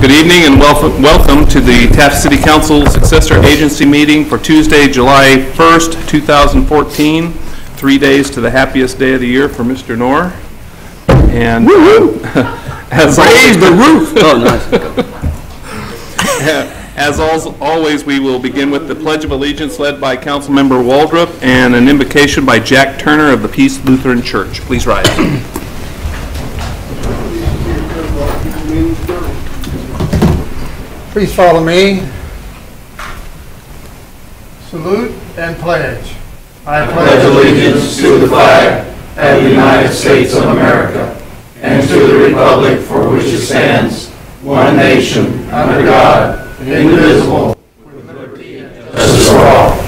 Good evening and welcome to the Taft City Council Successor Agency meeting for Tuesday, July 1st, 2014. 3 days to the happiest day of the year for Mr. Knorr. And as raise the roof. Oh, nice. As always, we will begin with the Pledge of Allegiance led by Councilmember Waldrop and an invocation by Jack Turner of the Peace Lutheran Church. Please rise. Please follow me. Salute and pledge. I pledge allegiance to the flag of the United States of America and to the republic for which it stands, one nation, under God, indivisible, with liberty and justice for all.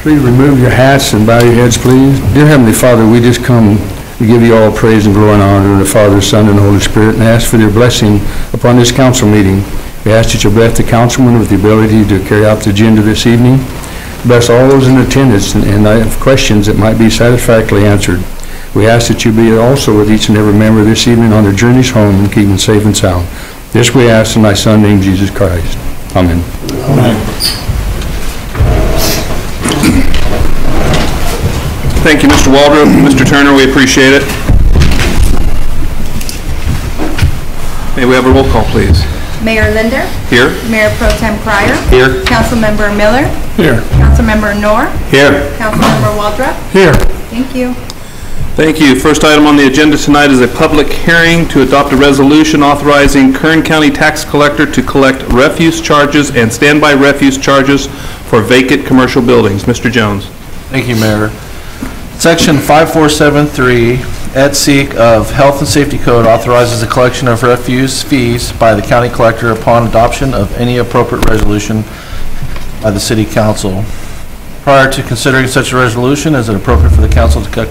Please remove your hats and bow your heads, please. Dear Heavenly Father, we just come to give you all praise and glory and honor in the Father, Son, and Holy Spirit, and ask for your blessing upon this council meeting. We ask that you bless the councilman with the ability to carry out the agenda this evening. Bless all those in attendance and have questions that might be satisfactorily answered. We ask that you be also with each and every member this evening on their journeys home and keep them safe and sound. This we ask in thy Son, named Jesus Christ. Amen. Amen. Thank you, Mr. Waldrop. Mr. Turner, we appreciate it. May we have a roll call, please? Mayor Linder. Here. Mayor Pro Tem Cryer. Here. Councilmember Miller. Here. Councilmember Knorr. Here. Councilmember Waldrop. Here. Thank you. Thank you. First item on the agenda tonight is a public hearing to adopt a resolution authorizing Kern County Tax Collector to collect refuse charges and standby refuse charges for vacant commercial buildings. Mr. Jones. Thank you, Mayor. Section 5473 et seq. Of Health and Safety Code authorizes the collection of refuse fees by the county collector upon adoption of any appropriate resolution by the City Council. Prior to considering such a resolution, is it appropriate for the council to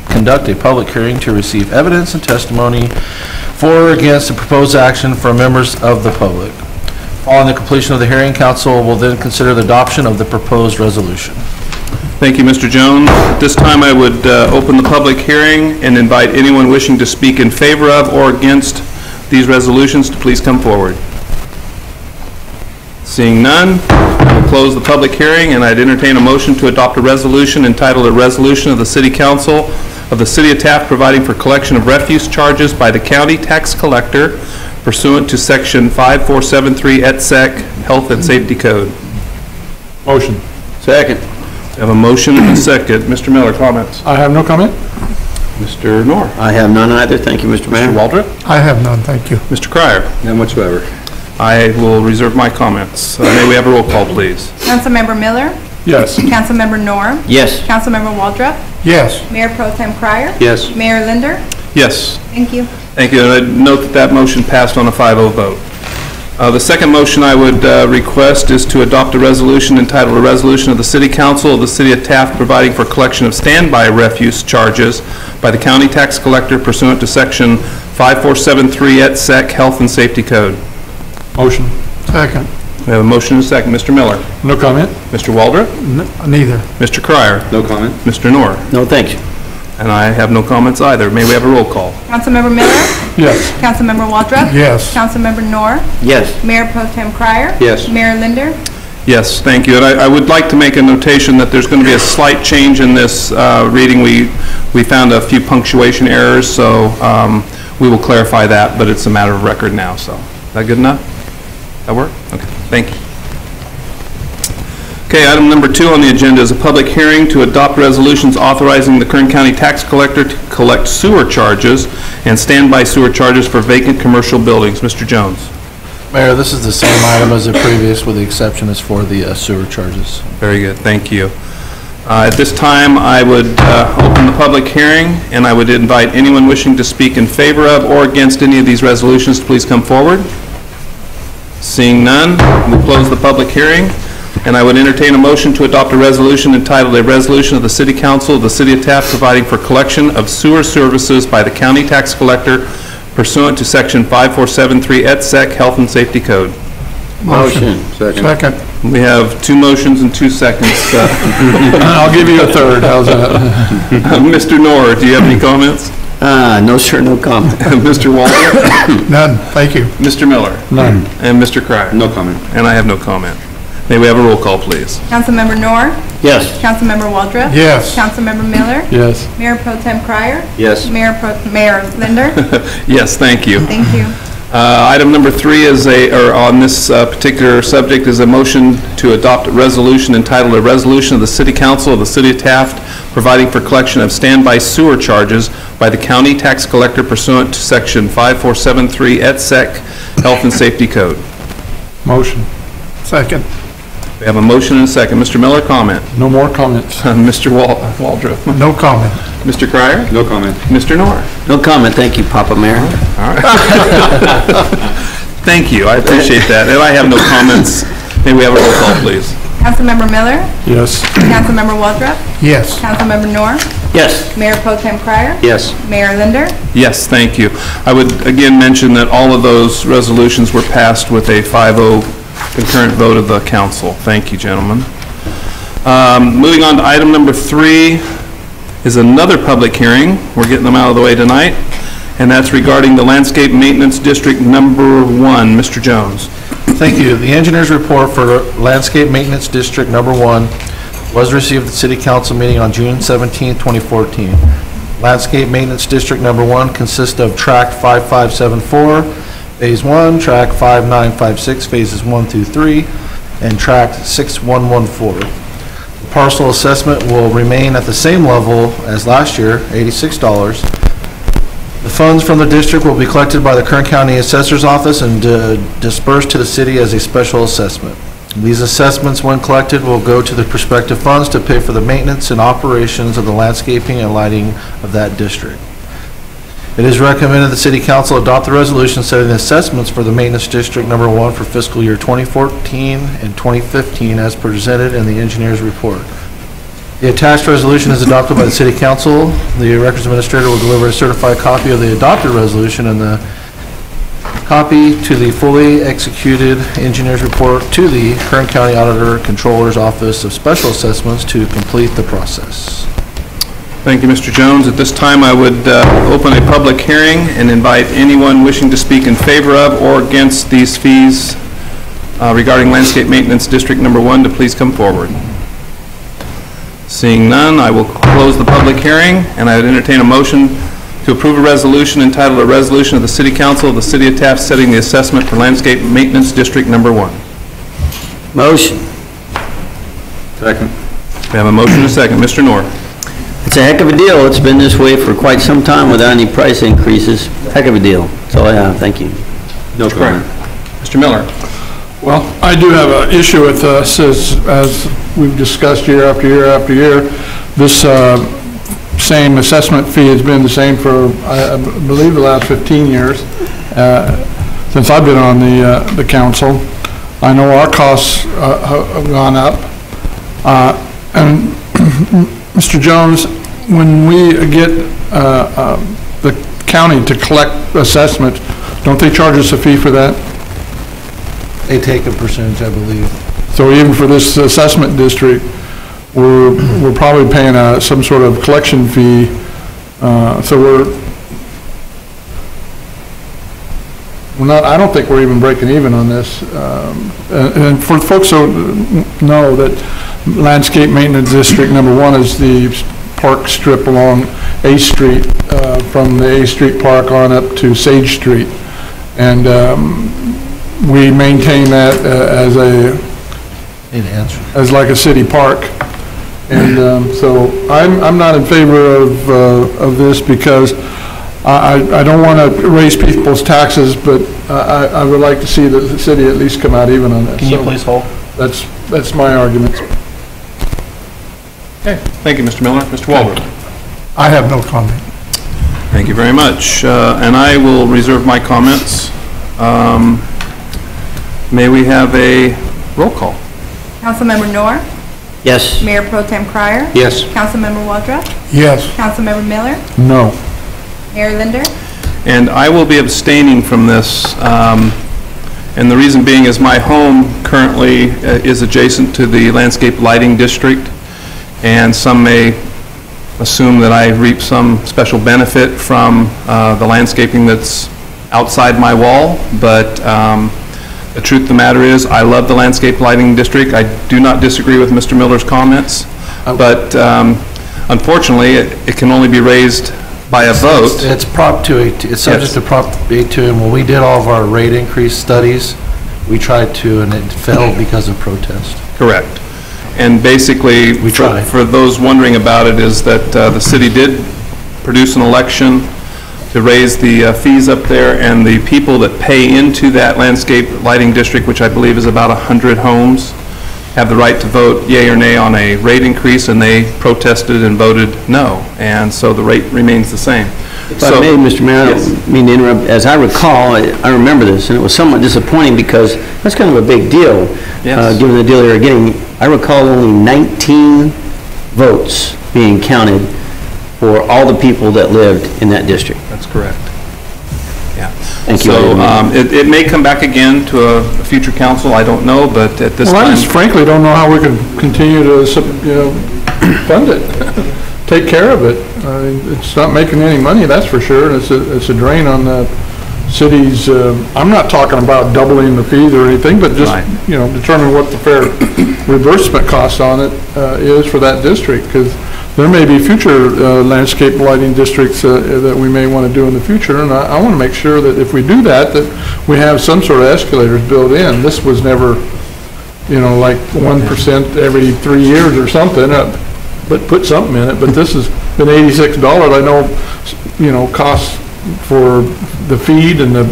conduct a public hearing to receive evidence and testimony for or against the proposed action from members of the public. Following the completion of the hearing, council will then consider the adoption of the proposed resolution. Thank you, Mr. Jones. At this time, I would open the public hearing and invite anyone wishing to speak in favor of or against these resolutions to please come forward. Seeing none, I will close the public hearing, and I'd entertain a motion to adopt a resolution entitled A Resolution of the City Council of the City of Taft providing for collection of refuse charges by the county tax collector pursuant to Section 5473 et seq. Health and Safety Code. Motion. Second. We have a motion and a second. Mr. Miller, comments? I have no comment. Mr. Knorr? I have none either. Thank you, Mr. Mayor. Mr. Waldrop? I have none, thank you. Mr. Cryer? None whatsoever. I will reserve my comments. May we have a roll call, please? Councilmember Miller. Yes. Councilmember Knorr. Yes. Councilmember Waldrop. Yes. Mayor Pro Tem Cryer. Yes. Mayor Linder. Yes. Thank you. Thank you. And I note that motion passed on a 5-0 vote. The second motion I would request is to adopt a resolution entitled A Resolution of the City Council of the City of Taft providing for collection of standby refuse charges by the county tax collector pursuant to Section 5473 et seq. Health and Safety Code. Motion. Second. We have a motion and a second. Mr. Miller? No comment. Mr. Waldrop? Neither. Mr. Cryer? No comment. Mr. Knorr? No, thank you. And I have no comments either. May we have a roll call? Councilmember Miller. Yes. Councilmember Waldrop. Yes. Councilmember Knorr. Yes. Mayor Pro Tem Cryer. Yes. Mayor Linder. Yes, thank you. And I would like to make a notation that there's going to be a slight change in this reading. We found a few punctuation errors, so we will clarify that, but it's a matter of record now. So, is that good enough? That work? Okay, thank you. Okay, item number 2 on the agenda is a public hearing to adopt resolutions authorizing the Kern County Tax Collector to collect sewer charges and standby sewer charges for vacant commercial buildings. Mr. Jones. Mayor, this is the same item as the previous, with the exception is for the sewer charges. Very good, thank you. At this time, I would open the public hearing, and I would invite anyone wishing to speak in favor of or against any of these resolutions to please come forward. Seeing none, we'll close the public hearing, and I would entertain a motion to adopt a resolution entitled A Resolution of the City Council of the City of Taft providing for collection of sewer services by the county tax collector pursuant to Section 5473 et seq. Health and Safety Code. Motion. Second. Second. We have 2 motions and 2 seconds. I'll give you a third, how's that? Mr. Knorr, do you have any comments? No, sir, no comment. Mr. Waltrip? None, thank you. Mr. Miller? None. And Mr. Cryer? No comment. And I have no comment. May we have a roll call, please? Councilmember Knorr, Yes. Councilmember Waldrop. Yes. Councilmember Miller, Yes. Mayor Pro Tem Cryer, Yes. Mayor Linder. Yes, thank you. Thank you. Item number 3 is on this particular subject is a motion to adopt a resolution entitled "A Resolution of the City Council of the City of Taft providing for collection of standby sewer charges by the county tax collector pursuant to Section 5473 et Sec Health and Safety Code." Motion. Second. We have a motion and a second. Mr. Miller, comment. No more comments. Mr. Waldrop. No comment. Mr. Cryer? No comment. Mr. Knorr? No comment, thank you, Papa Mayor. Thank you, I appreciate that. And I have no comments. May we have a roll call, please? Councilmember Miller, Yes. Councilmember Waldrop, Yes. Councilmember Knorr, Yes. Mayor Pro Tem Cryer, Yes. Mayor Linder. Yes, thank you. I would again mention that all of those resolutions were passed with a 5-0 concurrent vote of the council. Thank you, gentlemen. Moving on to item number 3 is another public hearing. We're getting them out of the way tonight, and that's regarding the Landscape Maintenance District Number 1. Mr. Jones. Thank you. The engineer's report for Landscape Maintenance District Number 1 was received at the City Council meeting on June 17, 2014. Landscape Maintenance District Number 1 consists of Tract 5574, Phase 1, Tract 5956, Phases 1 through 3, and Tract 6114. The parcel assessment will remain at the same level as last year, $86. The funds from the district will be collected by the Kern County Assessor's Office and dispersed to the city as a special assessment. These assessments, when collected, will go to the prospective funds to pay for the maintenance and operations of the landscaping and lighting of that district. It is recommended the City Council adopt the resolution setting the assessments for the Maintenance District Number 1 for fiscal year 2014 and 2015 as presented in the engineer's report. The attached resolution is adopted by the City Council. The Records Administrator will deliver a certified copy of the adopted resolution and the copy to the fully executed engineer's report to the Kern County Auditor Controller's Office of Special Assessments to complete the process. Thank you, Mr. Jones. At this time, I would open a public hearing and invite anyone wishing to speak in favor of or against these fees regarding Landscape Maintenance District Number 1 to please come forward. Seeing none, I will close the public hearing, and I would entertain a motion to approve a resolution entitled "A Resolution of the City Council of the City of Taft Setting the Assessment for Landscape Maintenance District Number 1. Motion. Second. We have a motion and a second. Mr. Knorr. It's a heck of a deal. It's been this way for quite some time without any price increases. Heck of a deal. That's all I have. Thank you. No comment. Mr. Miller. Well, I do have an issue with this, as we've discussed year after year after year. This same assessment fee has been the same for, I believe, the last 15 years, since I've been on the council. I know our costs have gone up. And Mr. Jones, when we get the county to collect assessments, don't they charge us a fee for that? They take a percentage, I believe. So even for this assessment district, we're probably paying some sort of collection fee. So we're not, I don't think we're even breaking even on this. And for folks who know that Landscape Maintenance District Number 1 is the park strip along A Street, from the A Street Park on up to Sage Street. And we maintain that as like a city park. And so I'm not in favor of this because I don't want to raise people's taxes, but I would like to see the city at least come out even on that. Can you please hold? That's my argument. Okay. Thank you, Mr. Miller. Mr. Walbert. I have no comment. Thank you very much. And I will reserve my comments. May we have a roll call? Councilmember Knorr, Yes. Mayor Pro Tem Cryer, Yes. Councilmember Waldrop, Yes. Councilmember Miller, No. Mayor Linder. And I will be abstaining from this. And the reason being is my home currently is adjacent to the landscape lighting district, and some may assume that I reap some special benefit from the landscaping that's outside my wall, but the truth of the matter is, I love the landscape lighting district. I do not disagree with Mr. Miller's comments, but unfortunately, it can only be raised by a vote. It's Prop 282, it's subject to Prop 282, and when we did all of our rate increase studies, we tried to, and it failed because of protest. Correct. And basically, We tried. for those wondering about it, is that the city did produce an election to raise the fees up there, and the people that pay into that landscape lighting district, which I believe is about 100 homes, have the right to vote yea or nay on a rate increase, and they protested and voted no, and so the rate remains the same. If I may, Mr. Mayor, I don't mean to interrupt. As I recall, I remember this, and it was somewhat disappointing because that's kind of a big deal, Yes. given the deal they were getting. I recall only 19 votes being counted for all the people that lived in that district. That's correct. Yeah. Thank you. So it may come back again to a future council, I don't know, but at this Well, I time... just frankly don't know how we can continue to, fund it, take care of it. I mean, it's not making any money, that's for sure, and it's a drain on the city's, I'm not talking about doubling the fees or anything, but just, Right. determine what the fair reimbursement cost on it is for that district, because there may be future landscape lighting districts that we may want to do in the future, and I want to make sure that if we do that, that we have some sort of escalators built in. This was never, like 1% every 3 years or something, but put something in it. But this has been $86. I know, costs for the feed and the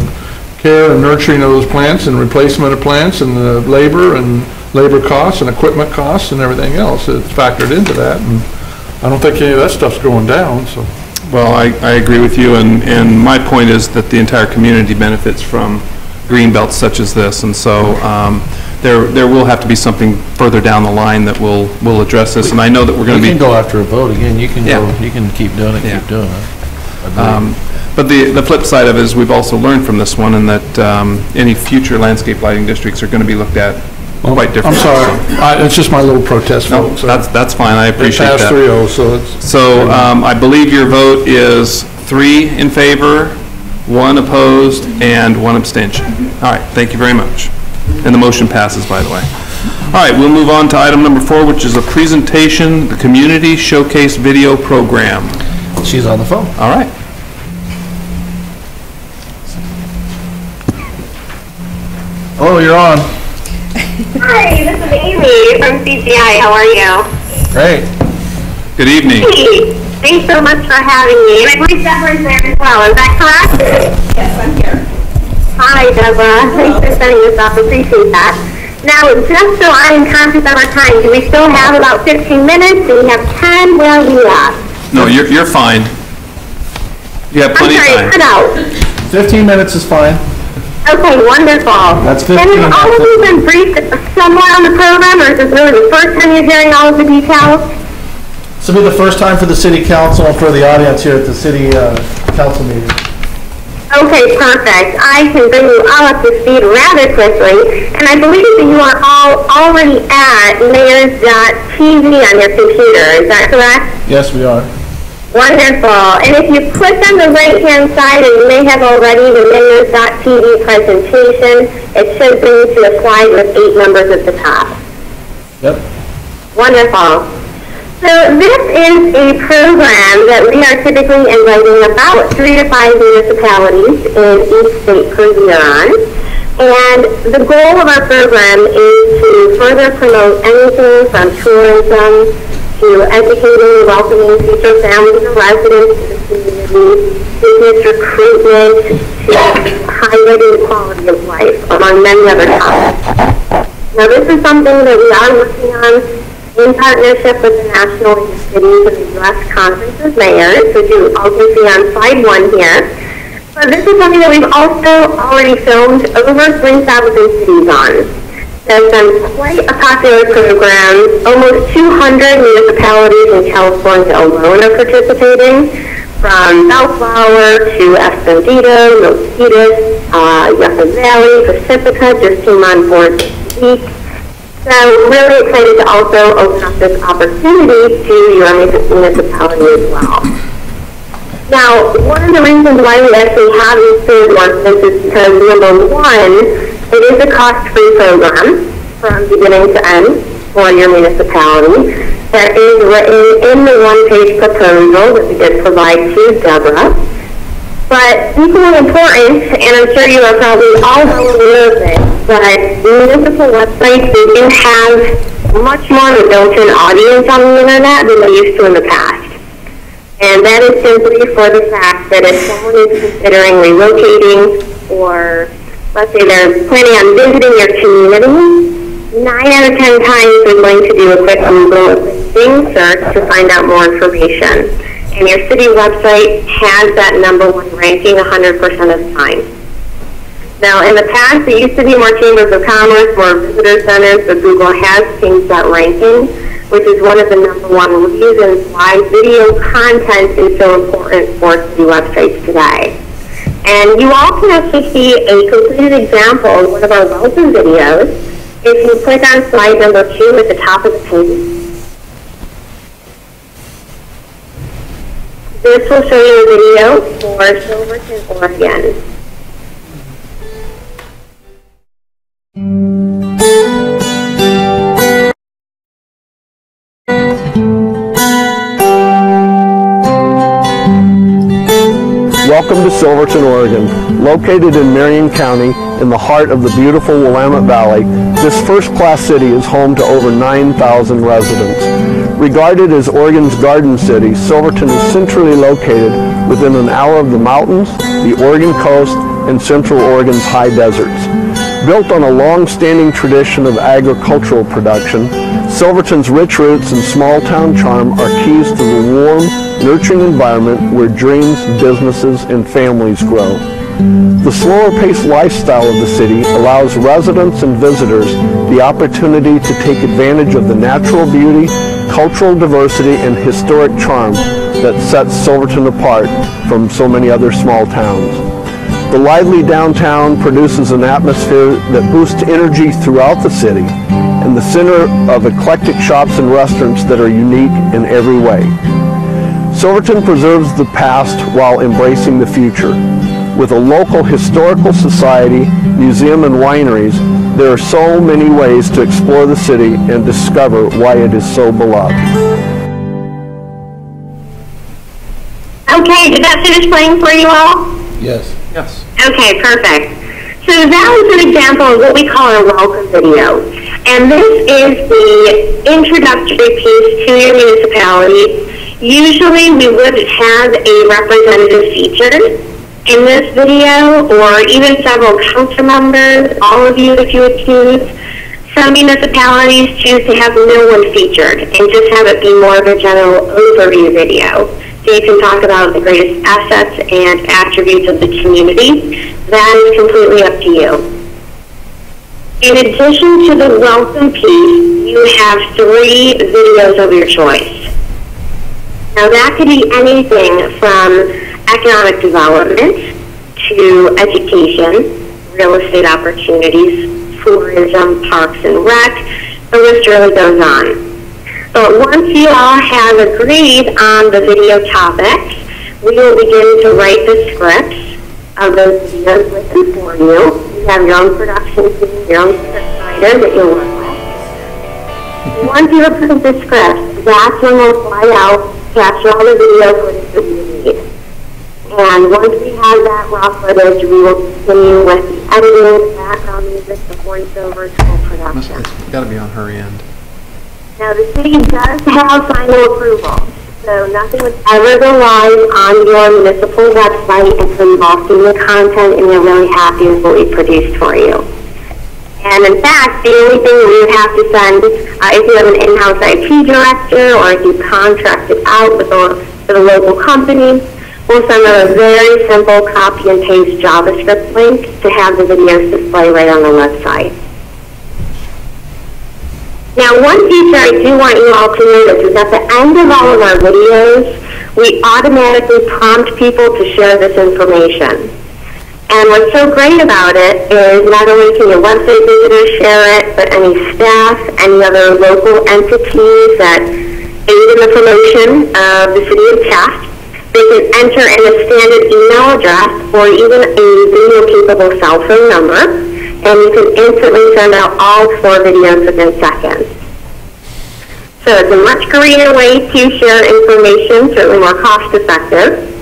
care and nurturing of those plants and replacement of plants and the labor costs and equipment costs and everything else. It's factored into that, and I don't think any of that stuff's going down, so. Well, I agree with you, and my point is that the entire community benefits from green belts such as this, and so there will have to be something further down the line that will address this, and I know that we're going We to be... can go after a vote again, you can go, Yeah. you can keep doing it, Yeah. keep doing it. Agreed. But the flip side of it is we've also learned from this one, and that any future landscape lighting districts are going to be looked at quite I'm differently. sorry, it's just my little protest No, vote. So that's fine, I appreciate It passed that. 3-0, so it's. So I believe your vote is 3 in favor, 1 opposed, and 1 abstention. All right, thank you very much. And the motion passes, by the way. All right, we'll move on to item number 4, which is a presentation, the Community Showcase Video Program. She's on the phone. All right. Oh, you're on. Hi, this is Amy from CCI. How are you? Great. Good evening. Hey, thanks so much for having me. And I believe Deborah's there as well. Is that correct? Yes, I'm here. Hi, Deborah. Thanks for setting this up. Appreciate that. Now, just so I'm conscious of our time, do we still have about 15 minutes? Do we have 10? Where are we at? No, you're fine. You have I'm plenty of sorry, time. cut out. 15 minutes is fine. Okay, wonderful. That's 15, And have all of you been briefed somewhat on the program, or is this really the first time you're hearing all of the details? This will be the first time for the city council and for the audience here at the city council meeting. Okay, perfect. I can bring you all up to speed rather quickly, and I believe that you are all already at mayors.tv on your computer. Is that correct? Yes, we are. Wonderful. And if you click on the right-hand side, and you may have already the mayors.tv presentation, it should bring you to a slide with 8 numbers at the top. Yep. Wonderful. So this is a program that we are typically inviting about 3 to 5 municipalities in each state per year on. And the goal of our program is to further promote anything from tourism to educating and welcoming future families and residents to the community, business recruitment, to highlighting the quality of life, among many other topics. Now this is something that we are working on in partnership with the National League of Cities and the U.S. Conference of Mayors, which you also see on slide 1 here. But this is something that we've also already filmed over 3,000 cities on. It's been quite a popular program. Almost 200 municipalities in California alone are participating, from Bellflower to Escondido, Milpitas, Yucca Valley, Pacifica just came on board this week. So really excited to also open up this opportunity to your municipality as well. Now, one of the reasons why we actually have these food ordinances is because, number one, it is a cost-free program from beginning to end for your municipality. That is written in the one-page proposal that we did provide to Deborah. But equally important, and I'm sure you are probably all aware of it, but municipal websites, they do have much more of a built-in audience on the internet than they used to in the past. And that is simply for the fact that if someone is considering relocating, or let's say they're planning on visiting your community, 9 out of 10 times they're going to do a quick Google Bing search to find out more information. And your city website has that #1 ranking 100% of the time. Now, in the past, it used to be more chambers of commerce, more visitor centers, but Google has changed that ranking, which is one of the #1 reasons why video content is so important for city websites today. And you all can actually see a completed example of one of our welcome videos if you click on slide number 2 at the top of the page. This will show you a video for Silverton, Oregon. Welcome to Silverton, Oregon. Located in Marion County, in the heart of the beautiful Willamette Valley, this first-class city is home to over 9,000 residents. Regarded as Oregon's Garden City, Silverton is centrally located within an hour of the mountains, the Oregon coast, and Central Oregon's high deserts. Built on a long-standing tradition of agricultural production, Silverton's rich roots and small-town charm are keys to the warm, nurturing environment where dreams, businesses, and families grow. The slower-paced lifestyle of the city allows residents and visitors the opportunity to take advantage of the natural beauty, cultural diversity, and historic charm that sets Silverton apart from so many other small towns. The lively downtown produces an atmosphere that boosts energy throughout the city, and the center of eclectic shops and restaurants that are unique in every way. Silverton preserves the past while embracing the future. With a local historical society, museum, and wineries, there are so many ways to explore the city and discover why it is so beloved. Okay, did that finish playing for you all? Yes. Yes. Okay, perfect. So that was an example of what we call a welcome video. And this is the introductory piece to your municipality. Usually we would have a representative featured in this video, or even several council members, all of you if you would choose. Some municipalities choose to have no one featured and just have it be more of a general overview video. So you can talk about the greatest assets and attributes of the community. That is completely up to you. In addition to the welcome piece, you have 3 videos of your choice. Now that could be anything from economic development to education, real estate opportunities, tourism, parks and rec. The list really goes on. But once you all have agreed on the video topics, we will begin to write the scripts of those videos with and for you. You have your own production team, your own script writer that you'll work with. Once you approve the scripts, that's when we'll fly out, capture all the video footage that you need. And once we have that raw footage, we will continue with the editing, the background music, the voiceovers, full production. It's got to be on her end. Now, the city does have final approval, so nothing would ever go live on your municipal website until you've all seen the content and you're really happy with what we produced for you. And in fact, the only thing we would have to send, if you have an in-house IT director or if you contract it out with a local company, we'll send them a very simple copy and paste JavaScript link to have the videos display right on the website. Now, one feature I do want you all to notice is at the end of all of our videos, we automatically prompt people to share this information. And what's so great about it is not only can your website visitors share it, but any staff, any other local entities that aid in the promotion of the city of Taft, they can enter in a standard email address or even a video-capable cell phone number, and you can instantly send out all 4 videos within seconds. So it's a much greener way to share information, certainly more cost-effective.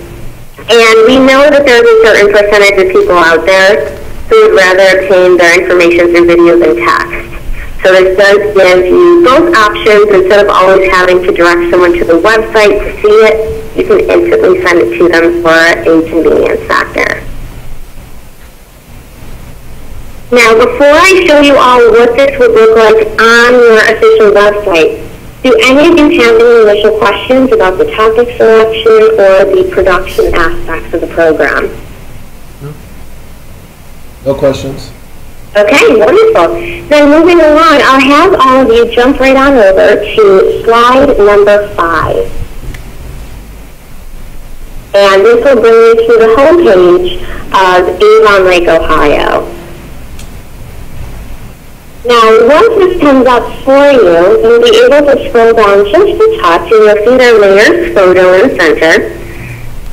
And we know that there's a certain percentage of people out there who would rather obtain their information through video than text. So this does give you both options. Instead of always having to direct someone to the website to see it, you can instantly send it to them for a convenience factor. Now, before I show you all what this would look like on your official website, do any of you have any initial questions about the topic selection or the production aspects of the program? No questions. Okay, wonderful. Then moving along, I'll have all of you jump right on over to slide number 5. And this will bring you to the homepage of Avon Lake, Ohio. Now, once this comes up for you, you'll be able to scroll down just a touch and you'll see the mayor's photo in the center.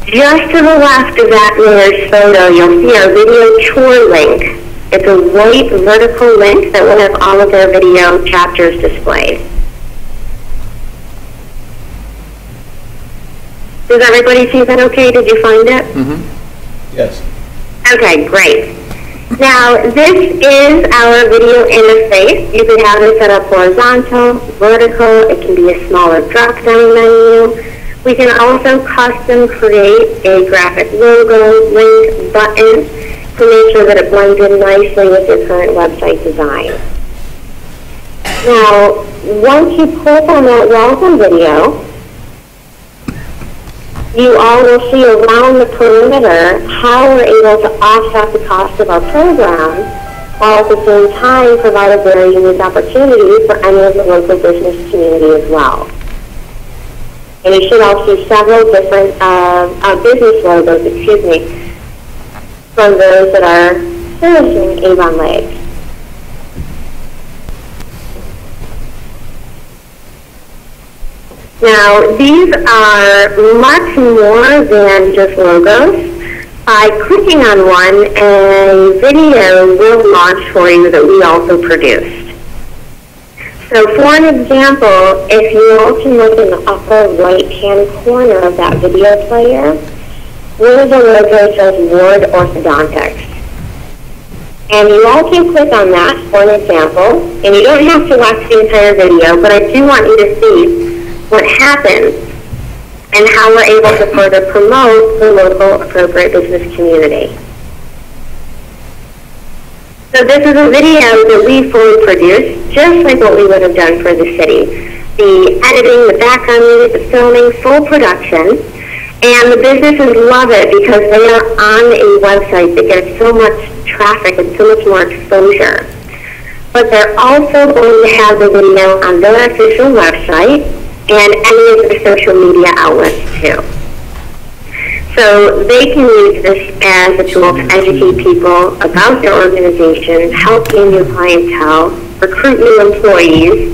Just to the left of that mayor's photo, you'll see our video tour link. It's a white vertical link that will have all of their video chapters displayed. Does everybody see that okay? Did you find it? Mm-hmm. Yes. Okay, great. Now, this is our video interface. You can have it set up horizontal, vertical. It can be a smaller drop-down menu. We can also custom create a graphic logo, link, button to make sure that it blends in nicely with your current website design. Now, once you click on that welcome video, you all will see around the perimeter how we're able to offset the cost of our program while at the same time provide a very unique opportunity for any of the local business community as well. And you should also see several different business logos, from those that are servicing Avon Lake. Now, these are much more than just logos. By clicking on one, a video will launch for you that we also produced. So for an example, if you all can look in the upper right-hand corner of that video player, one of the logos says Ward Orthodontics. And you all can click on that for an example, and you don't have to watch the entire video, but I do want you to see what happens and how we're able to further promote the local appropriate business community. So this is a video that we fully produced, just like what we would have done for the city. The editing, the background music, the filming, full production. And the businesses love it because they are on a website that gets so much traffic and so much more exposure. But they're also going to have the video on their official website and any of the social media outlets too. So they can use this as a tool to educate people about their organization, help gain new clientele, recruit new employees.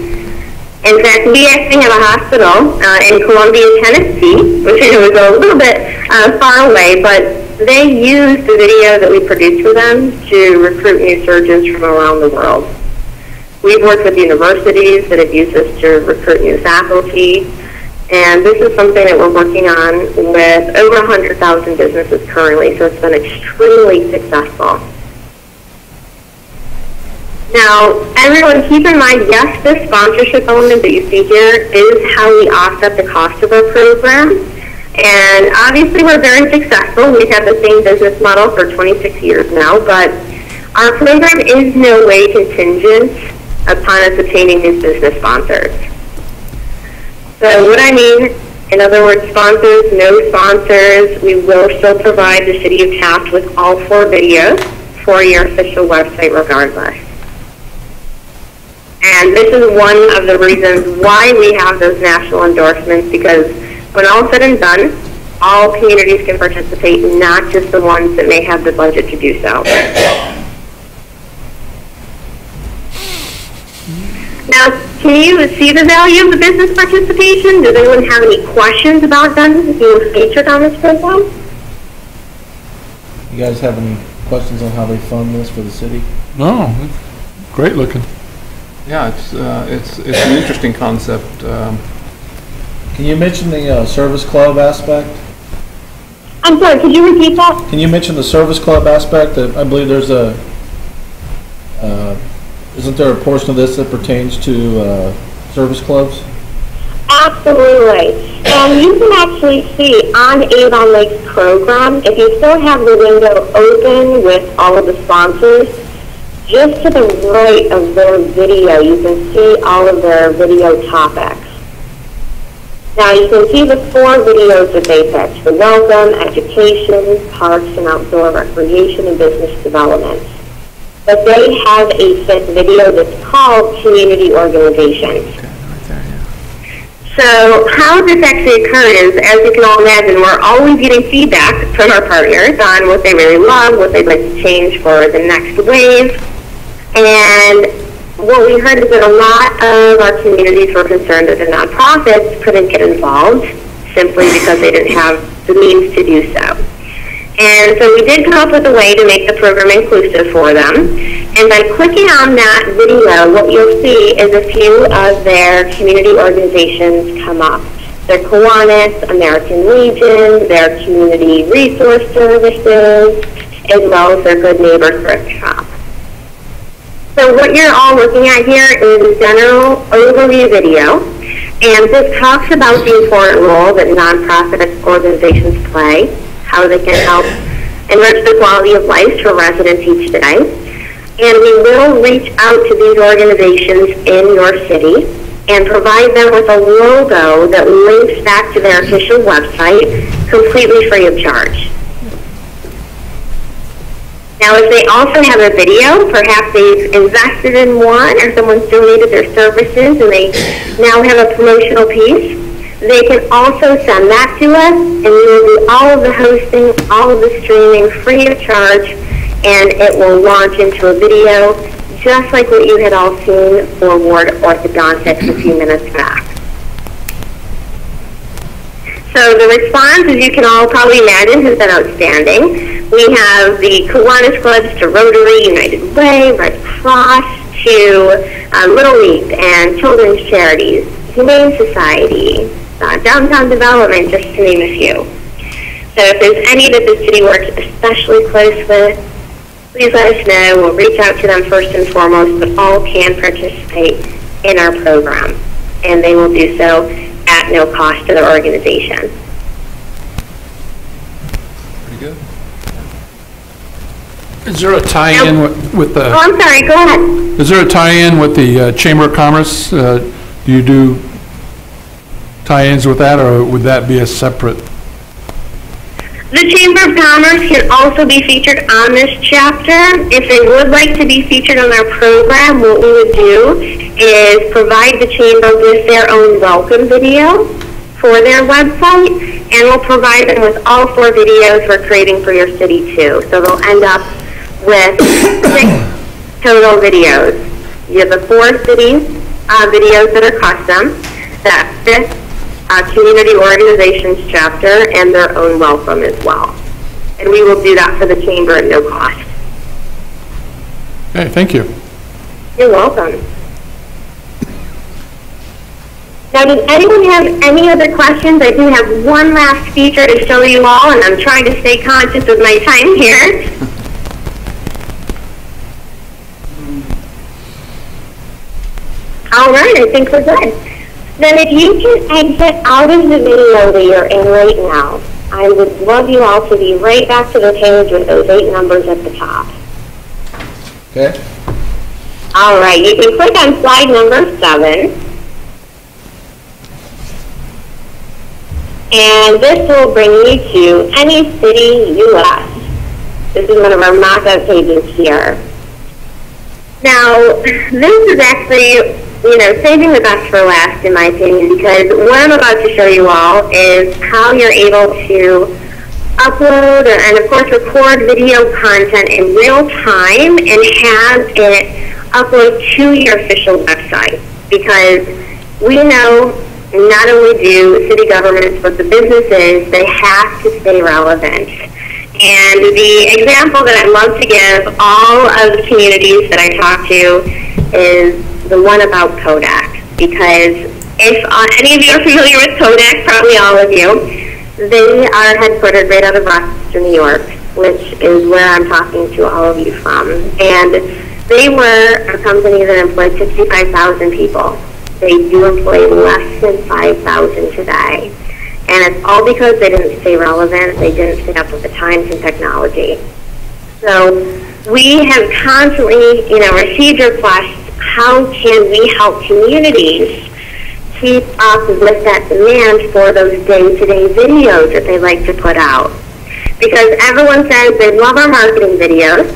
In fact, we actually have a hospital in Columbia, Tennessee, which I know is a little bit far away, but they use the video that we produce for them to recruit new surgeons from around the world. We've worked with universities that have used this to recruit new faculty, and this is something that we're working on with over 100,000 businesses currently, so it's been extremely successful. Now, everyone keep in mind, yes, this sponsorship element that you see here is how we offset the cost of our program. And obviously we're very successful. We've had the same business model for 26 years now, but our program is no way contingent upon us obtaining new business sponsors. So what I mean, in other words, sponsors, no sponsors, we will still provide the City of Taft with all 4 videos for your official website regardless. And this is one of the reasons why we have those national endorsements, because When all said and done, all communities can participate, not just the ones that may have the budget to do so. Now, can you see the value of the business participation? Does anyone have any questions about them being featured on this program? You guys have any questions on how they fund this for the city? No, great looking. Yeah, it's an interesting concept. Can you mention the service club aspect? I'm sorry, could you repeat that? Can you mention the service club aspect? I believe there's a, isn't there a portion of this that pertains to service clubs? Absolutely. And you can actually see on Avon Lake's program, if you still have the window open with all of the sponsors, just to the right of their video, you can see all of their video topics. Now you can see the 4 videos that they picked: the welcome, education, parks and outdoor recreation, and business development. But they have a 5th video that's called community organizations. So how this actually occurred is, as you can all imagine, we're always getting feedback from our partners on what they really love, what they'd like to change for the next wave. And what we heard is that a lot of our communities were concerned that the nonprofits couldn't get involved simply because they didn't have the means to do so. And so we did come up with a way to make the program inclusive for them. And by clicking on that video, what you'll see is a few of their community organizations come up. Their Kiwanis, American Legion, their Community Resource Services, as well as their Good Neighbor Thrift Shop. So what you're all looking at here is a general overview video, and this talks about the important role that nonprofit organizations play, how they can help enrich the quality of life for residents each day. And we will reach out to these organizations in your city and provide them with a logo that links back to their official website completely free of charge. Now, if they also have a video, perhaps they've invested in one or someone's donated their services and they now have a promotional piece, they can also send that to us, and we will do all of the hosting, all of the streaming free of charge, and it will launch into a video just like what you had all seen for Ward Orthodontics a few minutes back. So the response, as you can all probably imagine, has been outstanding. We have the Kiwanis clubs to Rotary, United Way, Red Cross, to Little League and children's charities, Humane Society, Downtown Development, just to name a few. So if there's any that the city works especially close with, please let us know. We'll reach out to them first and foremost, but all can participate in our program, and they will do so at no cost to their organization. Pretty good. Is there a tie-in with the... Oh, I'm sorry, go ahead. Is there a tie-in with the Chamber of Commerce? Do you do tie-ins with that, or would that be a separate? The Chamber of Commerce can also be featured on this chapter. If they would like to be featured on our program, what we would do is provide the Chamber with their own welcome video for their website, and we'll provide them with all 4 videos we're creating for your city too. So they'll end up with 6 total videos. You have the 4 city videos that are custom, that 5th community organizations chapter, and their own welcome as well. And we will do that for the Chamber at no cost. Okay, thank you. You're welcome. Now, does anyone have any other questions? I do have one last feature to show you all, and I'm trying to stay conscious of my time here. All right, I think we're good. Then if you can exit out of the video that you're in right now, I would love you all to be right back to the page with those 8 numbers at the top. Okay. All right, you can click on slide number 7. And this will bring you to any city, U.S. This is one of our mock-up pages here. Now, this is actually saving the best for last, in my opinion, because what I'm about to show you all is how you're able to upload and, of course, record video content in real time and have it upload to your official website. Because we know not only do city governments, but the businesses, they have to stay relevant. And the example that I love to give all of the communities that I talk to is the one about Kodak. Because if any of you are familiar with Kodak, probably all of you, they are headquartered right out of Rochester, New York, which is where I'm talking to all of you from. And they were a company that employed 65,000 people. They do employ less than 5,000 today. And it's all because they didn't stay relevant, they didn't stay up with the times and technology. So we have constantly, received requests, how can we help communities keep up with that demand for those day-to-day videos that they like to put out? Because everyone says they love our marketing videos,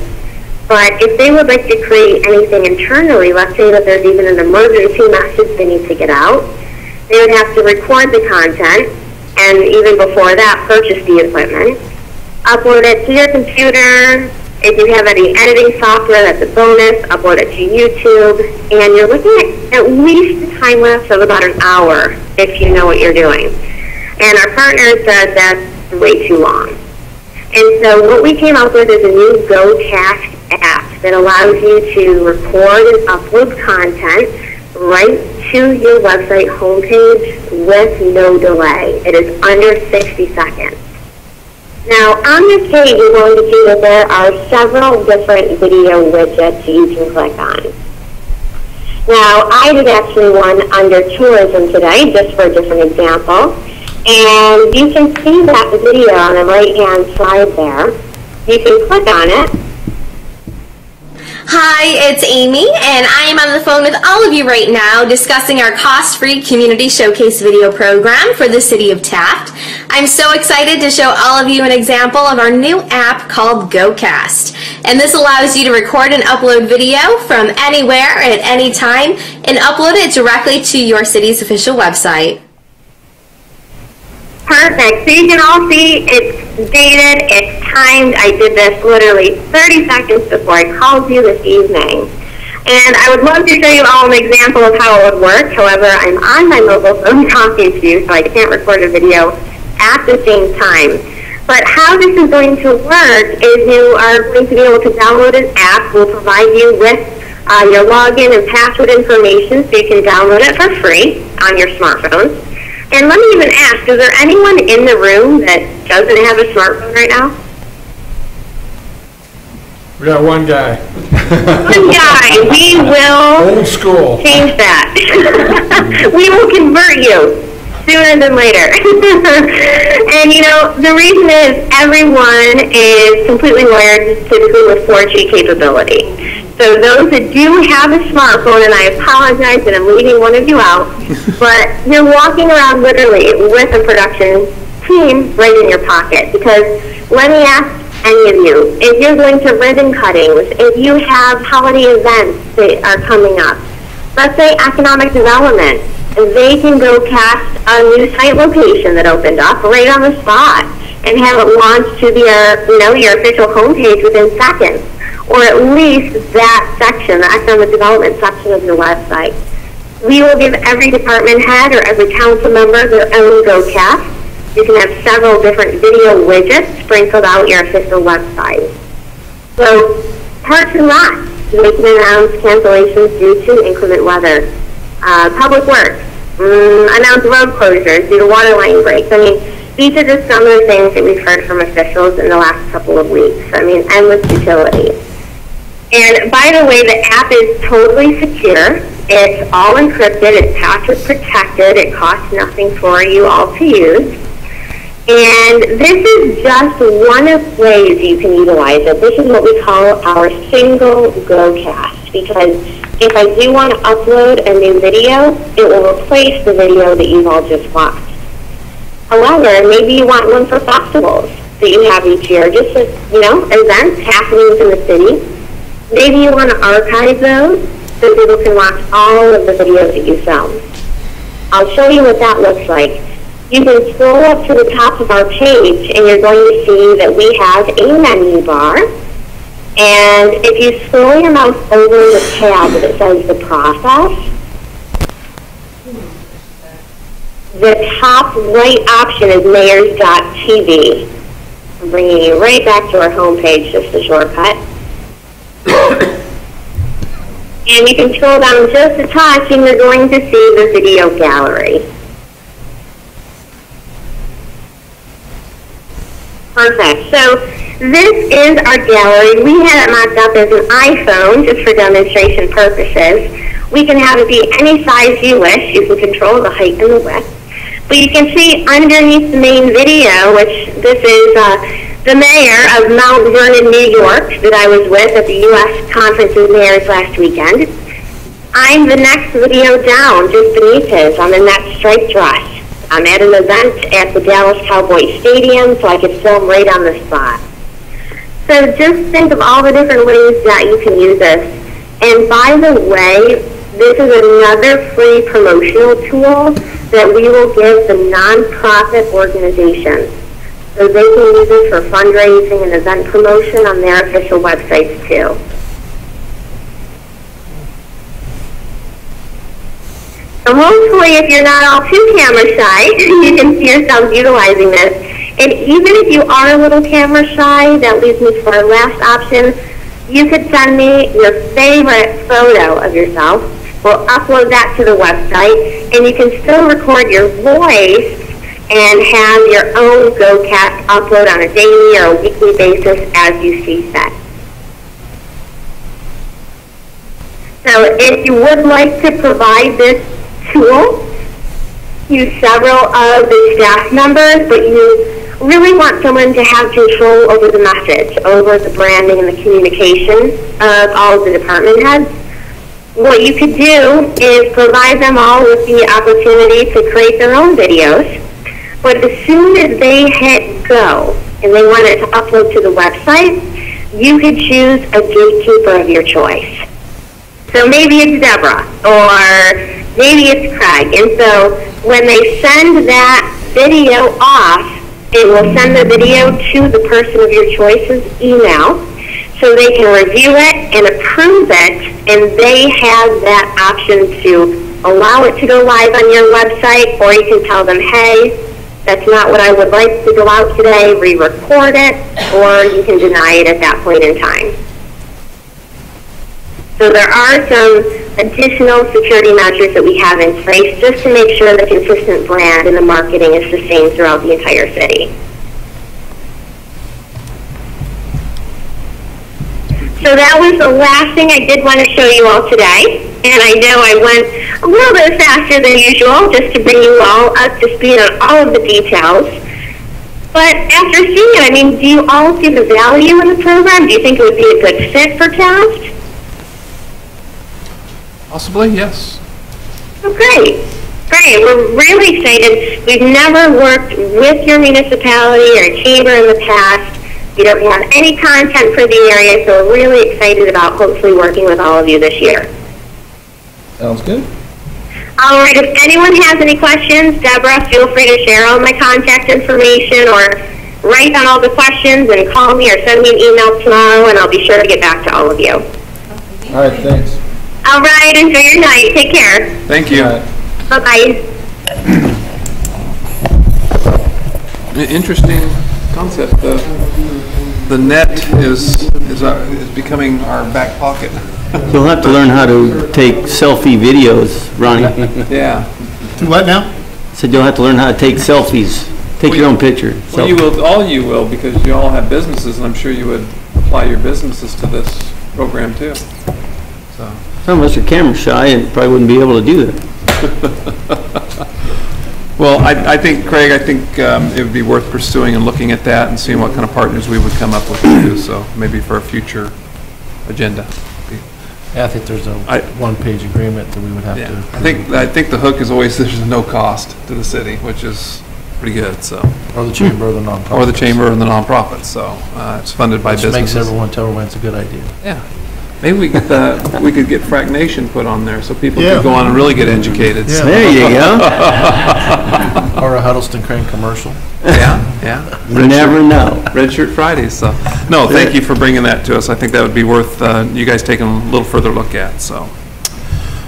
but if they would like to create anything internally, let's say that there's even an emergency message they need to get out, they would have to record the content, and even before that, purchase the equipment, upload it to your computer. If you have any editing software, that's a bonus. Upload it to YouTube, and you're looking at least a time lapse of about an hour if you know what you're doing. And our partner said that's way too long. And so what we came up with is a new GoTask app that allows you to record and upload content right to your website homepage with no delay. It is under 60 seconds. Now, on this page, you're going to see that there are several different video widgets you can click on. Now, I did actually one under tourism today, just for a different example. And you can see that video on the right-hand side there. You can click on it. Hi, it's Amy, and I am on the phone with all of you right now discussing our cost-free Community Showcase video program for the City of Taft. I'm so excited to show all of you an example of our new app called GoCast. And this allows you to record and upload video from anywhere at any time and upload it directly to your city's official website. Perfect. So you can all see it's dated, it's timed. I did this literally 30 seconds before I called you this evening. And I would love to show you all an example of how it would work. However, I'm on my mobile phone talking to you, so I can't record a video at the same time. But how this is going to work is you are going to be able to download an app. We'll provide you with your login and password information so you can download it for free on your smartphones. And let me even ask, is there anyone in the room that doesn't have a smartphone right now? We got one guy. One guy. We will Old school. change that. We will convert you sooner than later. And the reason is everyone is completely wired typically with 4G capability. So those that do have a smartphone, and I apologize that I'm leaving one of you out, but you're walking around literally with a production team right in your pocket. Because let me ask any of you, if you're going to ribbon cuttings, if you have holiday events that are coming up, let's say economic development, they can go cast a new site location that opened up right on the spot and have it launched to your official homepage within seconds. Or at least that section, the economic development section of your website. We will give every department head or every council member their own GoCast. You can have several different video widgets sprinkled out your official website. So, Parks and Rec, they can announce cancellations due to inclement weather. Public Works, announce road closures due to water line breaks. I mean, these are just some of the things that we've heard from officials in the last couple of weeks. I mean, endless utilities. And by the way, the app is totally secure. It's all encrypted. It's password protected. It costs nothing for you all to use. And this is just one of the ways you can utilize it. This is what we call our single GoCast. Because if I do want to upload a new video, it will replace the video that you've all just watched. However, maybe you want one for festivals that you have each year, just as, events, happenings in the city. Maybe you want to archive those so people can watch all of the videos that you film. I'll show you what that looks like. You can scroll up to the top of our page, and you're going to see that we have a menu bar. And if you scroll your mouse over the tab that says the process, the top right option is mayors.tv. I'm bringing you right back to our homepage, just a shortcut. And you can scroll down just a touch, and you're going to see the video gallery. Perfect. So this is our gallery. We had it mocked up as an iPhone just for demonstration purposes. We can have it be any size you wish. You can control the height and the width. But you can see underneath the main video, which this is the mayor of Mount Vernon, New York, that I was with at the U.S. Conference of Mayors last weekend. I'm the next video down, just beneath his, on the net striped dress. I'm at an event at the Dallas Cowboys Stadium, so I could film right on the spot. So just think of all the different ways that you can use this. And by the way, this is another free promotional tool that we will give the nonprofit organizations. So they can use it for fundraising and event promotion on their official websites too. So hopefully, if you're not all too camera shy, you can see yourself utilizing this. And even if you are a little camera shy, that leads me to our last option. You could send me your favorite photo of yourself. We'll upload that to the website, and you can still record your voice and have your own GoCast upload on a daily or a weekly basis as you see fit. So if you would like to provide this tool, use several of the staff members, but you really want someone to have control over the message, over the branding and the communication of all of the department heads. What you could do is provide them all with the opportunity to create their own videos, but as soon as they hit go and they want it to upload to the website, you could choose a gatekeeper of your choice. So maybe it's Deborah, or maybe it's Craig. And so when they send that video off, it will send the video to the person of your choice's email, so they can review it and approve it, and they have that option to allow it to go live on your website, or you can tell them, hey, that's not what I would like to go out today, re-record it, or you can deny it at that point in time. So there are some additional security measures that we have in place just to make sure the consistent brand and the marketing is sustained throughout the entire city. So that was the last thing I did want to show you all today. And I know I went a little bit faster than usual just to bring you all up to speed on all of the details. But after seeing it, I mean, do you all see the value in the program? Do you think it would be a good fit for Taft? Possibly, yes. Oh, great. Great. We're really excited. We've never worked with your municipality or chamber in the past. We don't have any content for the area, so we're really excited about hopefully working with all of you this year. Sounds good. All right. If anyone has any questions, Deborah, feel free to share all my contact information or write down all the questions and call me or send me an email tomorrow, and I'll be sure to get back to all of you. All right, thanks. All right, enjoy your night. Take care. Thank you. Bye-bye. Interesting concept. The net is becoming our back pocket. You'll have to learn how to take selfie videos, Ronnie. Yeah. What now? I said you'll have to learn how to take selfies. Take your own picture. Well, you will. All you will, because you all have businesses, and I'm sure you would apply your businesses to this program too. So. Some of us are camera shy and probably wouldn't be able to do that. Well, I think, Craig, it would be worth pursuing and looking at that and seeing what kind of partners we would come up with to do so, maybe for a future agenda. Yeah, I think there's a one-page agreement that we would have to. I think the hook is always there's no cost to the city, which is pretty good. So. Or the chamber or the nonprofit. Or the chamber and the nonprofit. So it's funded by businesses. Which makes everyone tell everyone it's a good idea. Yeah. Maybe we could get Frac Nation put on there so people Yeah. could go on and really get educated. Yeah. There you go. Or a Huddleston Crane commercial. Yeah, yeah. You never know. Red Shirt Fridays, so. No, thank you for bringing that to us. I think that would be worth you guys taking a little further look at, so.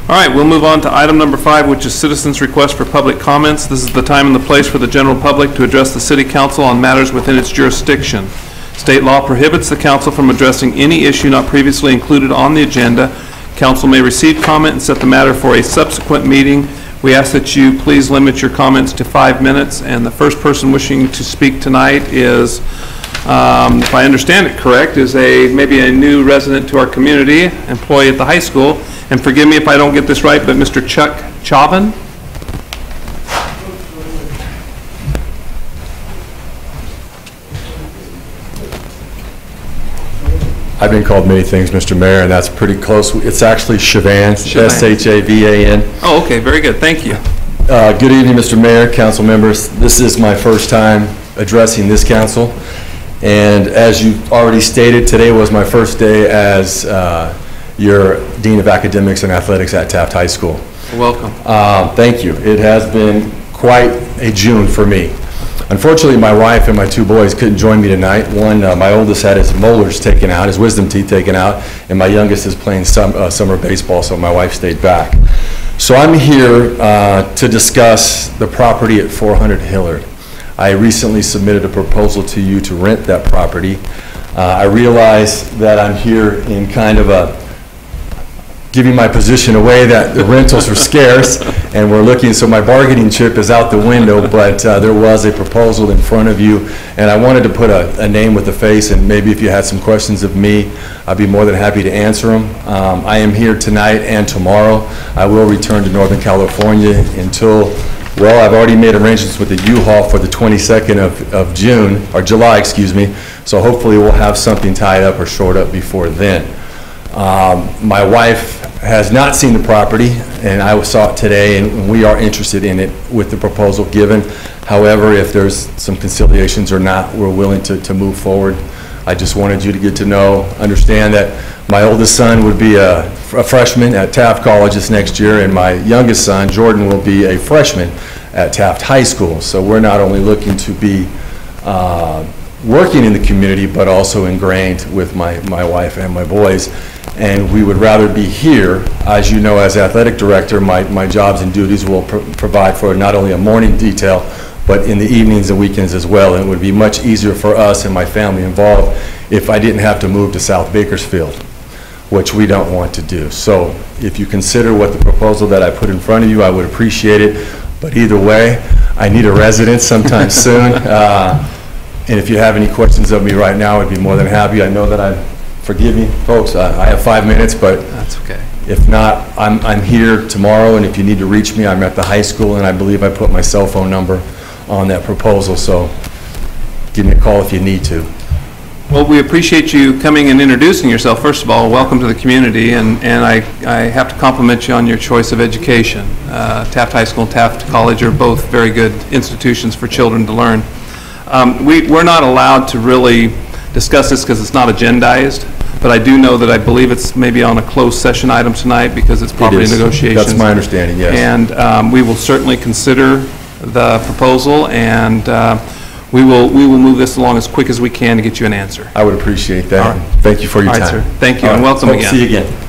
All right, we'll move on to item number 5, which is citizens' request for public comments. This is the time and the place for the general public to address the city council on matters within its jurisdiction. State law prohibits the council from addressing any issue not previously included on the agenda. Council may receive comment and set the matter for a subsequent meeting. We ask that you please limit your comments to 5 minutes, and the first person wishing to speak tonight is, if I understand it correct, is maybe a new resident to our community, employee at the high school, and forgive me if I don't get this right, but Mr. Chuck Chauvin? I've been called many things, Mr. Mayor, and that's pretty close. It's actually Chavan, Chavan. S-H-A-V-A-N. Oh, okay, very good, thank you. Good evening, Mr. Mayor, council members. This is my first time addressing this council, and as you already stated, today was my first day as your Dean of Academics and Athletics at Taft High School. Welcome. Thank you. It has been quite a June for me. Unfortunately, my wife and my 2 boys couldn't join me tonight. One, my oldest had his molars taken out, his wisdom teeth taken out, and my youngest is playing summer baseball, so my wife stayed back. So I'm here to discuss the property at 400 Hillard. I recently submitted a proposal to you to rent that property. I realize that I'm here in kind of a giving my position away, that the rentals are scarce, and we're looking, so my bargaining chip is out the window, but there was a proposal in front of you, and I wanted to put a name with a face, and maybe if you had some questions of me, I'd be more than happy to answer them. I am here tonight and tomorrow. I will return to Northern California until, well, I've already made arrangements with the U-Haul for the 22nd of June, or July, excuse me, so hopefully we'll have something tied up or shored up before then. My wife has not seen the property, and I saw it today, and we are interested in it with the proposal given. However, if there's some conciliations or not, we're willing to move forward. I just wanted you to get to know, understand that my oldest son would be a freshman at Taft College this next year, and my youngest son, Jordan, will be a freshman at Taft High School. So we're not only looking to be working in the community, but also ingrained with my wife and my boys. And we would rather be here. As you know, as athletic director, my jobs and duties will provide for not only a morning detail, but in the evenings and weekends as well. And it would be much easier for us and my family involved if I didn't have to move to South Bakersfield, which we don't want to do. So if you consider what the proposal that I put in front of you, I would appreciate it. But either way, I need a residence sometime soon. And if you have any questions of me right now, I'd be more than happy. I know that forgive me, folks, I have 5 minutes, but that's okay. If not, I'm here tomorrow, and if you need to reach me, I'm at the high school, and I believe I put my cell phone number on that proposal, so give me a call if you need to. Well, we appreciate you coming and introducing yourself. First of all, welcome to the community, and I have to compliment you on your choice of education. Taft High School and Taft College are both very good institutions for children to learn. We're not allowed to really discuss this because it's not agendized, but I do know that I believe it's maybe on a closed session item tonight because it's property negotiations. That's my understanding, yes. And we will certainly consider the proposal, and we will move this along as quick as we can to get you an answer. I would appreciate that. All right. Thank you for your time. All right, sir. Thank you, and welcome again. Hope to see you again.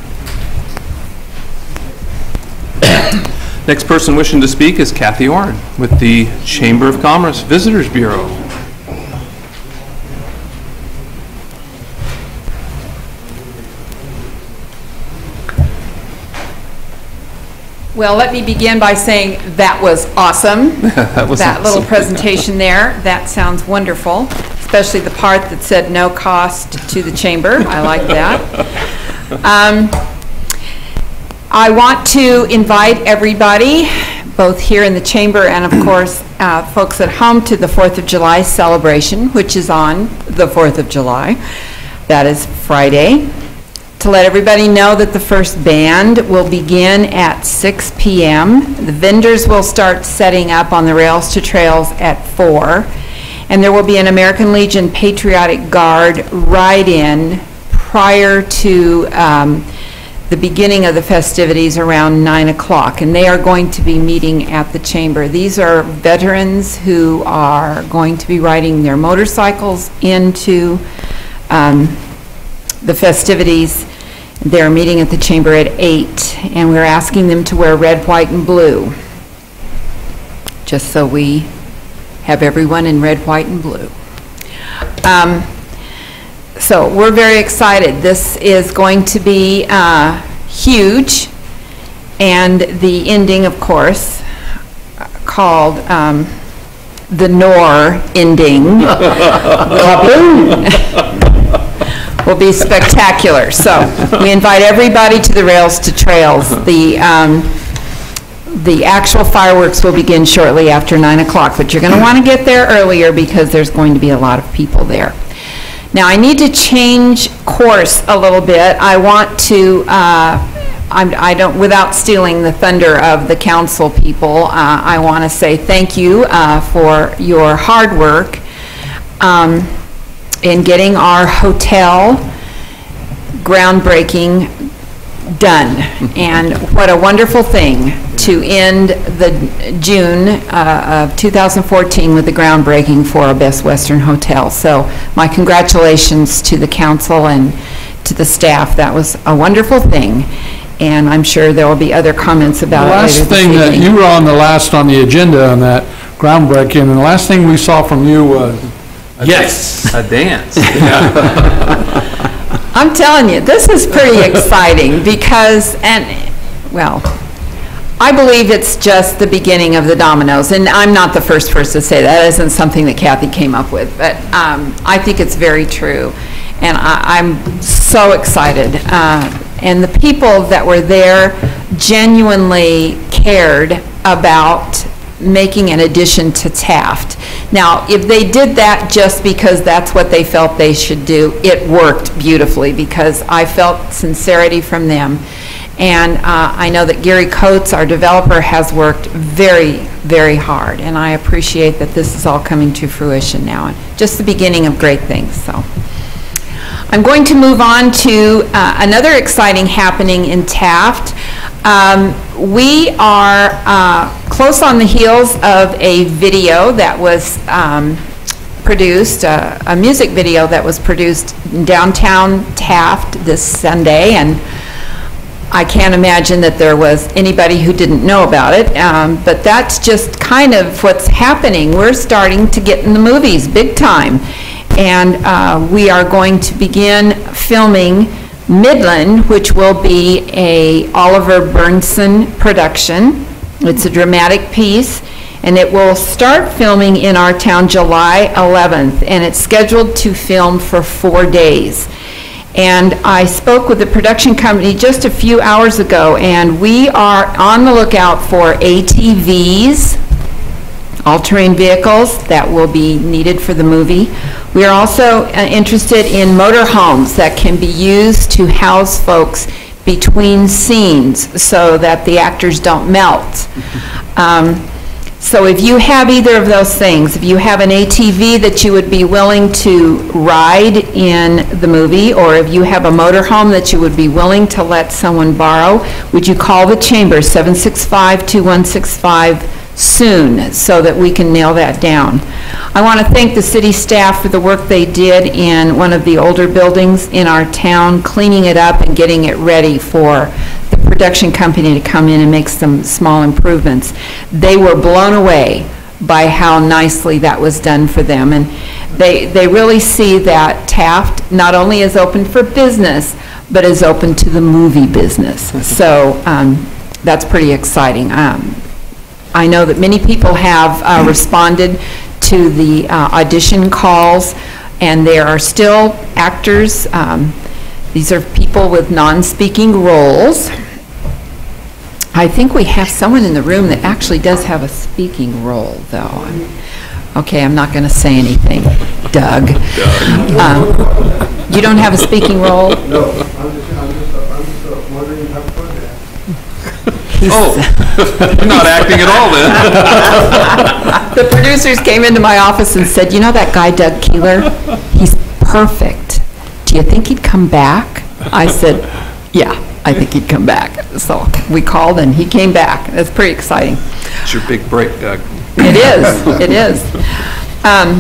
Next person wishing to speak is Kathy Orrin with the Chamber of Commerce Visitors Bureau. Well, let me begin by saying that was awesome. That was that little awesome. presentation there. That sounds wonderful, especially the part that said no cost to the chamber. I like that. I want to invite everybody, both here in the chamber and, of course, folks at home, to the 4th of July celebration, which is on the 4th of July. That is Friday. To let everybody know that the first band will begin at 6 p.m. The vendors will start setting up on the rails to trails at 4. And there will be an American Legion Patriotic Guard ride-in prior to the beginning of the festivities around 9 o'clock, and they are going to be meeting at the chamber. These are veterans who are going to be riding their motorcycles into the festivities. They're meeting at the chamber at 8, and we're asking them to wear red, white, and blue, just so we have everyone in red, white, and blue. So we're very excited. This is going to be huge, and the ending, of course, called the Nor ending, will be spectacular. So we invite everybody to the Rails to Trails. The actual fireworks will begin shortly after 9 o'clock, but you're going to want to get there earlier because there's going to be a lot of people there. Now, I need to change course a little bit. I want to, without stealing the thunder of the council people, I want to say thank you for your hard work in getting our hotel groundbreaking done. And what a wonderful thing to end the June of 2014 with the groundbreaking for our Best Western Hotel. So my congratulations to the council and to the staff. That was a wonderful thing, and I'm sure there will be other comments about it later this evening. The last thing that you were on the last on the agenda on that groundbreaking, and the last thing we saw from you was a dance. I'm telling you, this is pretty exciting because, well, I believe it's just the beginning of the dominoes, and I'm not the first person to say that. That isn't something that Kathy came up with, but I think it's very true, and I'm so excited. And the people that were there genuinely cared about making an addition to Taft. Now, if they did that just because that's what they felt they should do, it worked beautifully because I felt sincerity from them. And I know that Gary Coates, our developer, has worked very, very hard, and I appreciate that this is all coming to fruition now, and just the beginning of great things. So I'm going to move on to another exciting happening in Taft. We are close on the heels of a video that was produced, a music video that was produced in downtown Taft this Sunday, and I can't imagine that there was anybody who didn't know about it, but that's just kind of what's happening. We're starting to get in the movies big time, and we are going to begin filming Midland, which will be a Oliver Bernson production. It's a dramatic piece, and it will start filming in our town July 11th, and it's scheduled to film for 4 days. And I spoke with the production company just a few hours ago, and we are on the lookout for ATVs, all-terrain vehicles that will be needed for the movie. We are also interested in motorhomes that can be used to house folks between scenes so that the actors don't melt. So if you have either of those things, if you have an ATV that you would be willing to ride in the movie, or if you have a motorhome that you would be willing to let someone borrow, would you call the chamber, 765-2165, soon, so that we can nail that down. I want to thank the city staff for the work they did in one of the older buildings in our town, cleaning it up and getting it ready for the production company to come in and make some small improvements. They were blown away by how nicely that was done for them, and they really see that Taft not only is open for business, but is open to the movie business. So that's pretty exciting. I know that many people have responded to the audition calls, and there are still actors. These are people with non-speaking roles. I think we have someone in the room that actually does have a speaking role, though. Okay, I'm not going to say anything. Doug. You don't have a speaking role? No, I'm just wondering how to put that. Oh, you're not acting at all then. The producers came into my office and said, you know that guy Doug Keeler? He's perfect. Do "Do you think he'd come back?" I said, "Yeah, I think he'd come back." So we called and he came back. That's pretty exciting. It's your big break, Doug. It is, it is.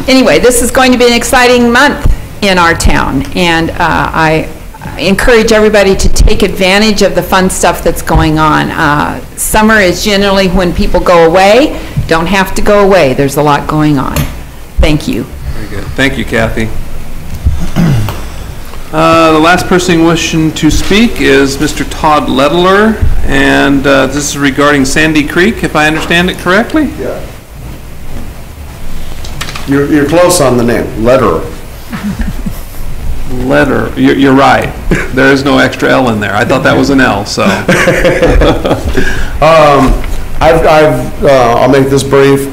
Anyway, this is going to be an exciting month in our town, and I encourage everybody to take advantage of the fun stuff that's going on. Summer is generally when people go away. Don't have to go away. There's a lot going on. Thank you. Very good. Thank you, Kathy. The last person wishing to speak is Mr. Todd Lettler, and this is regarding Sandy Creek, if I understand it correctly? Yeah. You're close on the name, Letterer. You're right. There is no extra L in there. I thought that was an L, so. I'll make this brief.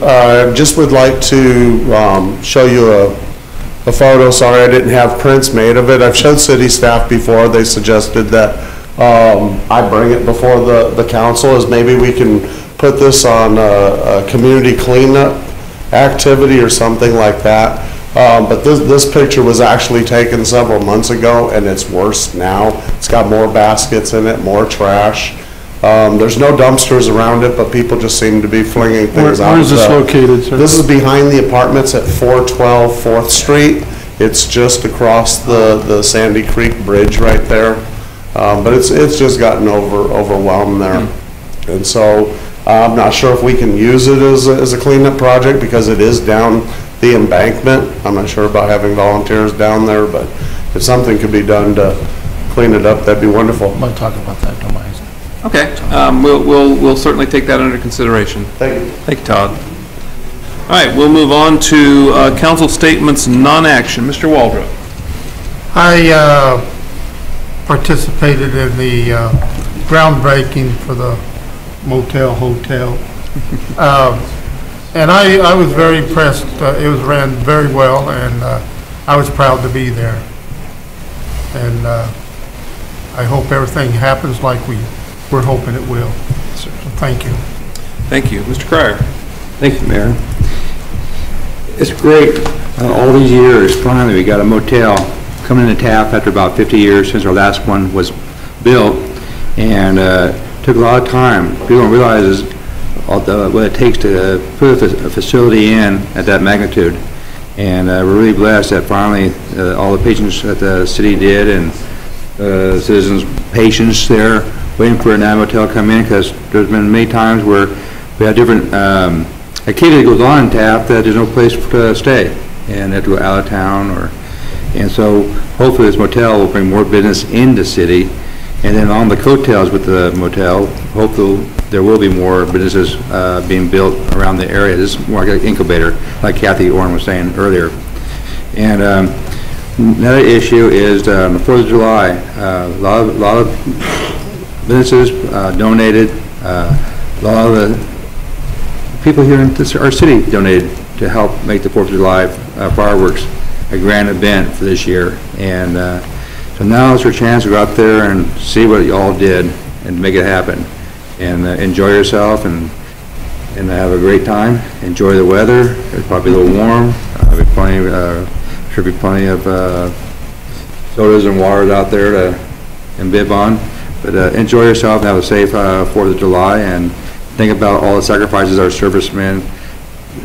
Just would like to show you a photo. Sorry I didn't have prints made of it. I've showed city staff before. They suggested that I bring it before the council, as maybe we can put this on a community cleanup activity or something like that. But this picture was actually taken several months ago, and it's worse now. It's got more baskets in it, more trash. There's no dumpsters around it, but people just seem to be flinging things out. Where is this located, sir? This is behind the apartments at 412 4th Street. It's just across the Sandy Creek Bridge right there. But it's just gotten overwhelmed there. And so I'm not sure if we can use it as a cleanup project because it is down the embankment. I'm not sure about having volunteers down there, but if something could be done to clean it up, that'd be wonderful. I'm going to talk about that, don't mind. Okay, we'll certainly take that under consideration. Thank you. Thank you, Todd. All right, we'll move on to council statements, non-action. Mr. Waldrop. I participated in the groundbreaking for the motel hotel. And I was very impressed. It was ran very well, and I was proud to be there. And I hope everything happens like we're hoping it will. So, thank you. Thank you. Mr. Cryer. Thank you, Mayor. It's great. All these years, finally, we got a motel coming into Taft after about 50 years since our last one was built, and took a lot of time. People don't realize what it takes to put a facility in at that magnitude. And we're really blessed that finally all the patients that the city did and citizens' patience there waiting for an motel to come in, because there's been many times where we have different activity that goes on in Taft that there's no place to stay and they have to go out of town. And so hopefully this motel will bring more business into the city. And then on the coattails with the motel, hopefully there will be more businesses being built around the area. This is more like an incubator, like Kathy Orrin was saying earlier. And another issue is the 4th of July. A lot of businesses donated. A lot of the people here in our city donated to help make the 4th of July fireworks a grand event for this year. And so now is your chance to go out there and see what you all did and make it happen. And enjoy yourself and have a great time. Enjoy the weather. It's probably a little warm. Should be plenty of sodas and waters out there to bib on. But enjoy yourself and have a safe 4th of July, and think about all the sacrifices our servicemen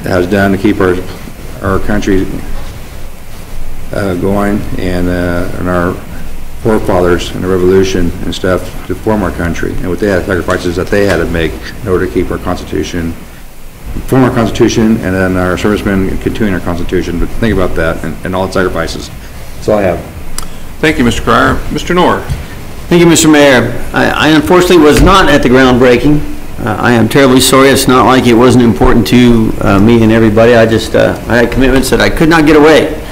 has done to keep our country going, and our forefathers in the revolution and stuff to form our country, and what they had, sacrifices that they had to make in order to keep our Constitution, form our Constitution, and then our servicemen continuing our Constitution. But think about that and all the sacrifices. That's all I have. Thank you, Mr. Cryer. Mr. Knorr. Thank you, Mr. Mayor. I unfortunately was not at the groundbreaking. I am terribly sorry. It's not like it wasn't important to me and everybody. I had commitments that I could not get away.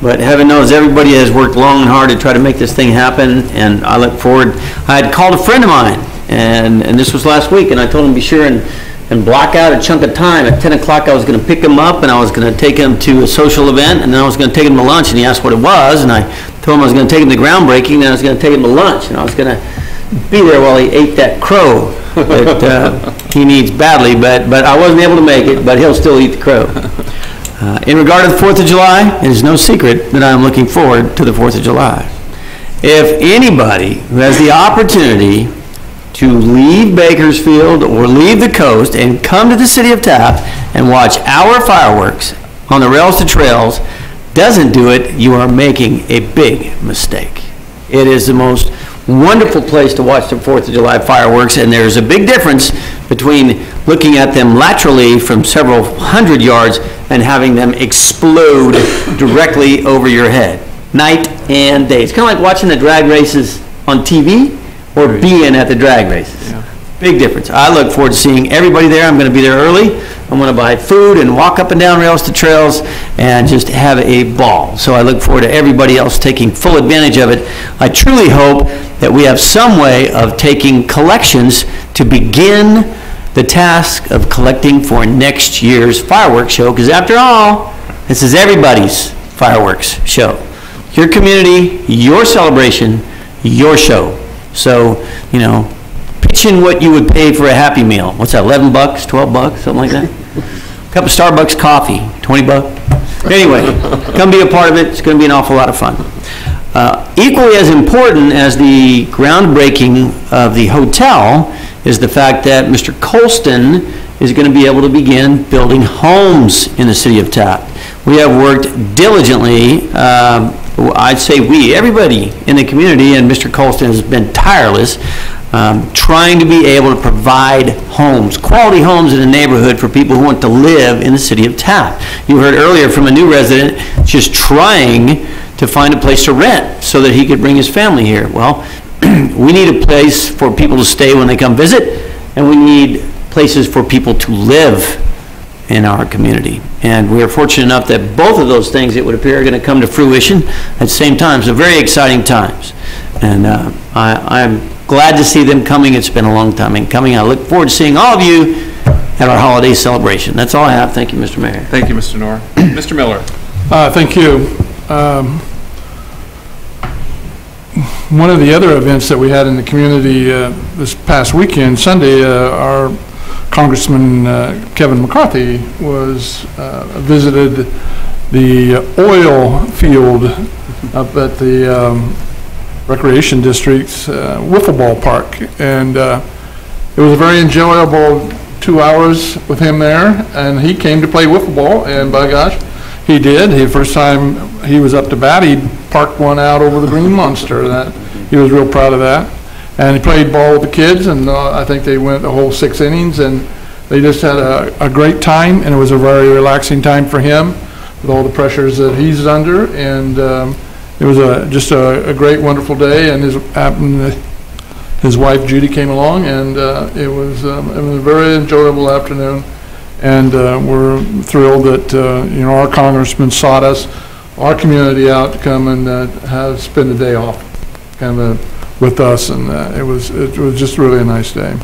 But heaven knows everybody has worked long and hard to try to make this thing happen, and I look forward. I had called a friend of mine, and this was last week, and I told him to be sure and block out a chunk of time. At 10 o'clock I was going to pick him up, and I was going to take him to a social event, and then I was going to take him to lunch, and he asked what it was, and I told him I was going to take him to groundbreaking, and then I was going to take him to lunch, and I was going to be there while he ate that crow that he needs badly, but I wasn't able to make it, but he'll still eat the crow. In regard to the 4th of July, it is no secret that I am looking forward to the 4th of July. if anybody who has the opportunity to leave Bakersfield or leave the coast and come to the city of Taft and watch our fireworks on the Rails to Trails doesn't do it, you are making a big mistake. It is the most wonderful place to watch the 4th of July fireworks, and there's a big difference between looking at them laterally from several hundred yards and having them explode directly over your head, night and day. It's kind of like watching the drag races on TV or being at the drag races. Yeah. Big difference. I look forward to seeing everybody there. I'm going to be there early. I'm going to buy food and walk up and down Rails to Trails and just have a ball. So I look forward to everybody else taking full advantage of it. I truly hope that we have some way of taking collections to begin the task of collecting for next year's fireworks show, because after all, this is everybody's fireworks show. Your community, your celebration, your show. So, you know, pitch in what you would pay for a Happy Meal. What's that, 11 bucks, 12 bucks, something like that? A cup of Starbucks coffee, 20 bucks. Anyway, come be a part of it. It's going to be an awful lot of fun. Equally as important as the groundbreaking of the hotel is the fact that Mr. Colston is going to be able to begin building homes in the city of Taft. We have worked diligently, I'd say we, everybody in the community, and Mr. Colston has been tireless, trying to be able to provide homes, quality homes in the neighborhood for people who want to live in the city of Taft. You heard earlier from a new resident just trying to find a place to rent so that he could bring his family here. Well, we need a place for people to stay when they come visit, and we need places for people to live in our community. And we are fortunate enough that both of those things, it would appear, are going to come to fruition at the same time. So very exciting times. And I'm glad to see them coming. It's been a long time in coming. I look forward to seeing all of you at our holiday celebration. That's all I have. Thank you, Mr. Mayor. Thank you, Mr. Knorr. Mr. Miller. Thank you. One of the other events that we had in the community this past weekend, Sunday, our Congressman Kevin McCarthy visited the oil field up at the Recreation District's Wiffle Ball Park. And it was a very enjoyable 2 hours with him there, and he came to play wiffle ball, and by gosh, he did. The first time he was up to bat, he parked one out over the Green Monster. He was real proud of that. And he played ball with the kids, and I think they went the whole 6 innings, and they just had a great time, and it was a very relaxing time for him with all the pressures that he's under. And it was just a great, wonderful day, and his wife Judy came along, and it was a very enjoyable afternoon. And we're thrilled that our congressman sought us, our community out to come and spend the day off, kind of with us, and it was just really a nice day.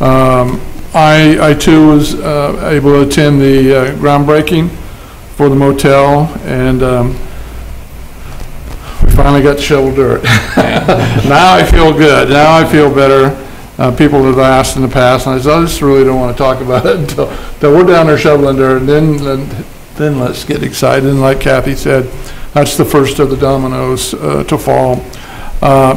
I too was able to attend the groundbreaking for the motel, and we finally got to shovel dirt. Now I feel good. Now I feel better. People have asked in the past, and I said, I just really don't want to talk about it until we're down there shoveling dirt, and then let's get excited. And like Kathy said, that's the first of the dominoes to fall.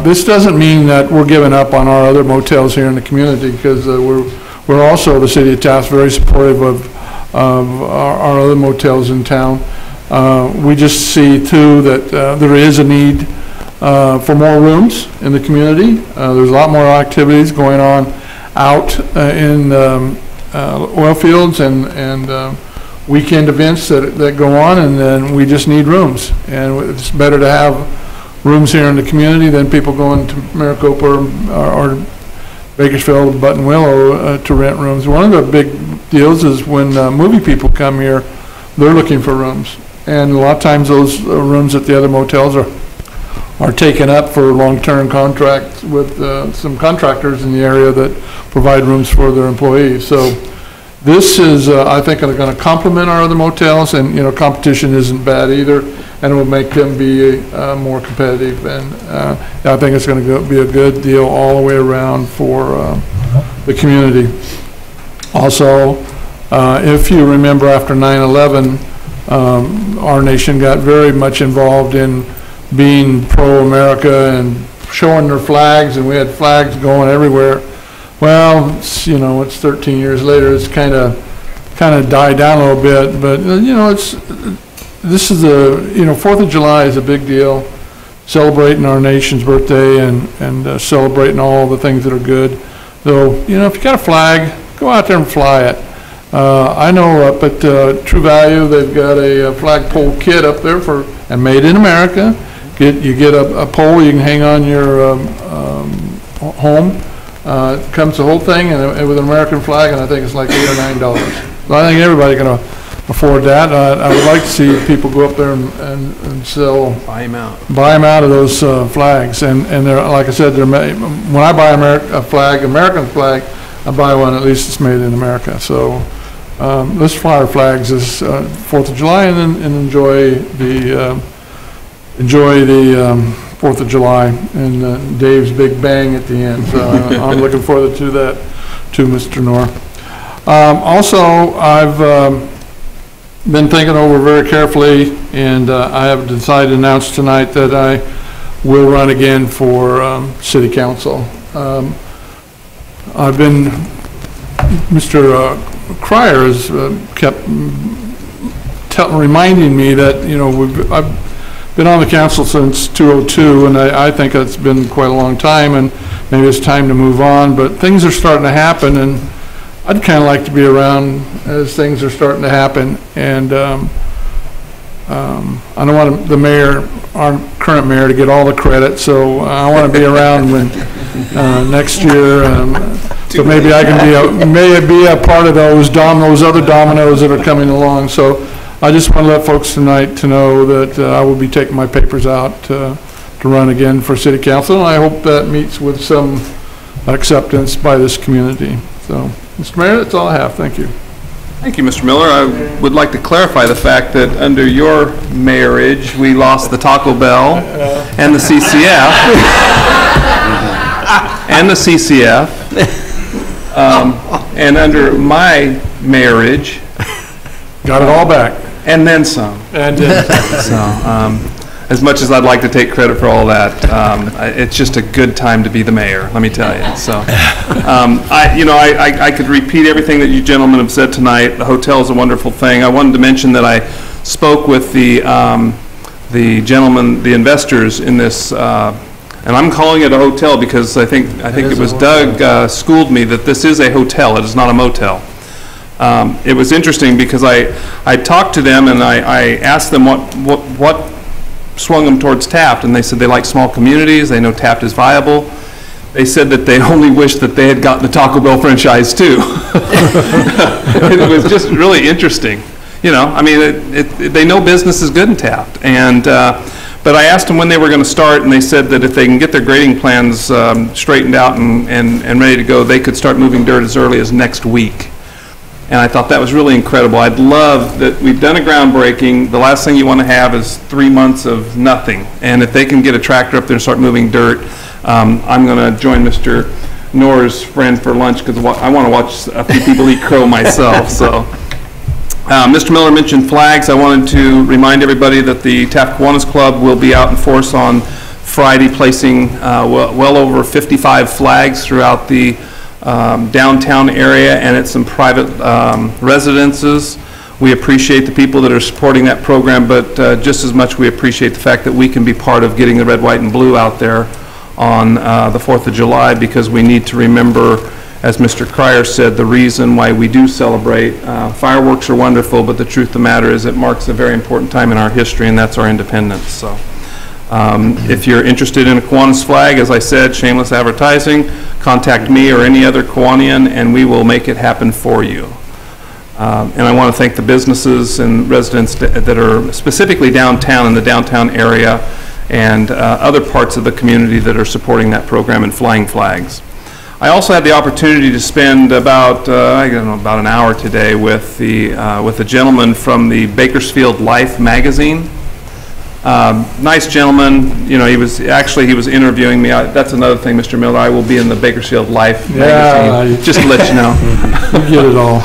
This doesn't mean that we're giving up on our other motels here in the community, because we're also, the city of Taft, very supportive of our other motels in town. We just see too that there is a need for more rooms in the community. There's a lot more activities going on out in oil fields and weekend events that go on, and then we just need rooms. And it's better to have rooms here in the community than people going to Maricopa or Bakersfield, Buttonwillow to rent rooms. One of the big deals is when movie people come here, they're looking for rooms. And a lot of times those rooms at the other motels are taken up for long-term contracts with some contractors in the area that provide rooms for their employees. So this is, I think, going to complement our other motels, and competition isn't bad either, and it will make them be more competitive. And I think it's going to be a good deal all the way around for the community. Also, if you remember, after 9/11, our nation got very much involved in being pro-America and showing their flags, and we had flags going everywhere. Well, it's 13 years later, it's kind of died down a little bit, but, this is 4th of July is a big deal, celebrating our nation's birthday and celebrating all the things that are good. So, if you got a flag, go out there and fly it. I know up at True Value, they've got a flagpole kit up there and made in America. You get a pole you can hang on your home. It comes the whole thing and with an American flag, and I think it's like $8 or $9. So I think everybody can afford that. I would like to see people go up there and sell. Buy them out. Buy them out of those flags, and they're, like I said, when I buy a flag, American flag, I buy one at least it's made in America. So let's fly our flags this 4th of July and enjoy the 4th of July and Dave's Big Bang at the end. So I'm looking forward to that too, Mr. Knorr. Also, I've been thinking over very carefully, and I have decided to announce tonight that I will run again for City Council. Mr. Cryer has kept reminding me that, I've been on the council since 2002, and I think it's been quite a long time, and maybe it's time to move on, but things are starting to happen, and I'd kind of like to be around as things are starting to happen, and I don't want the mayor, our current mayor, to get all the credit, so I want to be around when next year, so maybe I can be a part of those other dominoes that are coming along. So I just want to let folks tonight to know that I will be taking my papers out to run again for City Council, and I hope that meets with some acceptance by this community. So, Mr. Mayor, that's all I have. Thank you. Thank you, Mr. Miller. I would like to clarify the fact that under your mayorage, we lost the Taco Bell and the CCF. And the CCF. And under my mayorage, got it all back. And then some. And then so, as much as I'd like to take credit for all that, it's just a good time to be the mayor, let me tell you. So, I could repeat everything that you gentlemen have said tonight. The hotel is a wonderful thing. I wanted to mention that I spoke with the gentlemen, the investors in this, and I'm calling it a hotel because I think it was Doug schooled me that this is a hotel. It is not a motel. It was interesting because I talked to them and I asked them what swung them towards Taft, and they said they like small communities, they know Taft is viable. They said that they only wish that they had gotten the Taco Bell franchise too. It was just really interesting. They know business is good in Taft, and but I asked them when they were going to start, and they said that if they can get their grading plans straightened out and ready to go, they could start moving dirt as early as next week. And I thought that was really incredible. I'd love that we've done a groundbreaking. The last thing you want to have is 3 months of nothing. And if they can get a tractor up there and start moving dirt, I'm going to join Mr. Knorr's friend for lunch because I want to watch a few people eat crow myself. So, Mr. Miller mentioned flags. I wanted to remind everybody that the Taft Kiwanis Club will be out in force on Friday, placing well over 55 flags throughout the downtown area and at some private residences. We appreciate the people that are supporting that program, but just as much we appreciate the fact that we can be part of getting the red, white, and blue out there on the 4th of July, because we need to remember, as Mr. Cryer said, the reason why we do celebrate. Fireworks are wonderful, but the truth of the matter is it marks a very important time in our history, and that's our independence. So, if you're interested in a Kiwanis flag, as I said, shameless advertising, contact me or any other Kiwanian, and we will make it happen for you. And I want to thank the businesses and residents that are specifically downtown, in the downtown area, and other parts of the community that are supporting that program and flying flags. I also had the opportunity to spend about an hour today with a gentleman from the Bakersfield Life magazine. Nice gentleman. He was interviewing me. That's another thing, Mr. Miller. I will be in the Bakersfield Life magazine. Just to let you know. You get it all.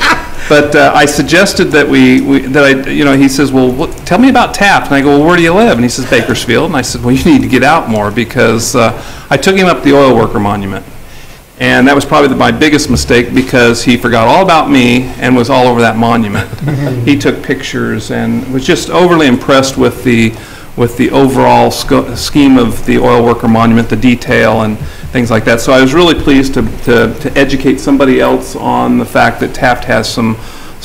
But I suggested that he says, well, tell me about Taft. And I go, well, where do you live? And he says, Bakersfield. And I said, well, you need to get out more, because I took him up the oil worker monument. And that was probably my biggest mistake, because he forgot all about me and was all over that monument. He took pictures and was just overly impressed with the overall scheme of the oil worker monument, the detail and things like that. So I was really pleased to educate somebody else on the fact that Taft has some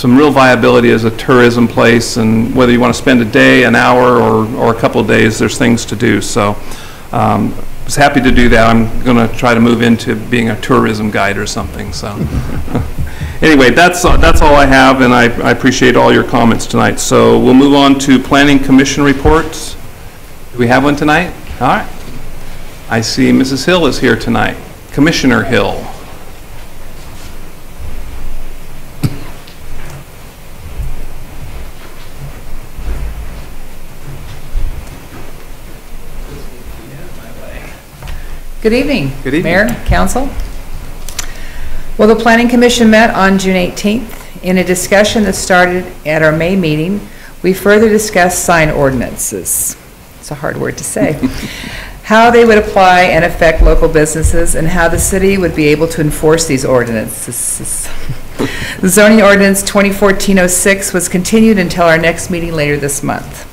real viability as a tourism place, and whether you want to spend a day, an hour, or a couple of days, there's things to do. So I was happy to do that. I'm going to try to move into being a tourism guide or something. So anyway, that's all I have, and I appreciate all your comments tonight. So we'll move on to Planning Commission reports. Do we have one tonight? All right. I see Mrs. Hill is here tonight. Commissioner Hill. Good evening. Good evening. Mayor, Council. Well, the Planning Commission met on June 18th. In a discussion that started at our May meeting, we further discussed sign ordinances. It's a hard word to say. How they would apply and affect local businesses, and how the city would be able to enforce these ordinances. The zoning ordinance 2014-06 was continued until our next meeting later this month.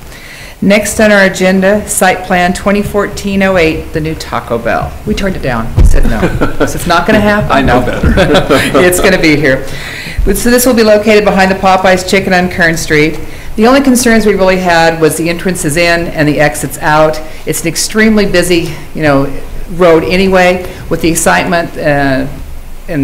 Next on our agenda, site plan 2014-08, the new Taco Bell. We turned it down. We said no. So it's not going to happen. I know better. It's going to be here. So this will be located behind the Popeyes Chicken on Kern Street. The only concerns we really had was the entrances in and the exits out. It's an extremely busy, road anyway, with the excitement and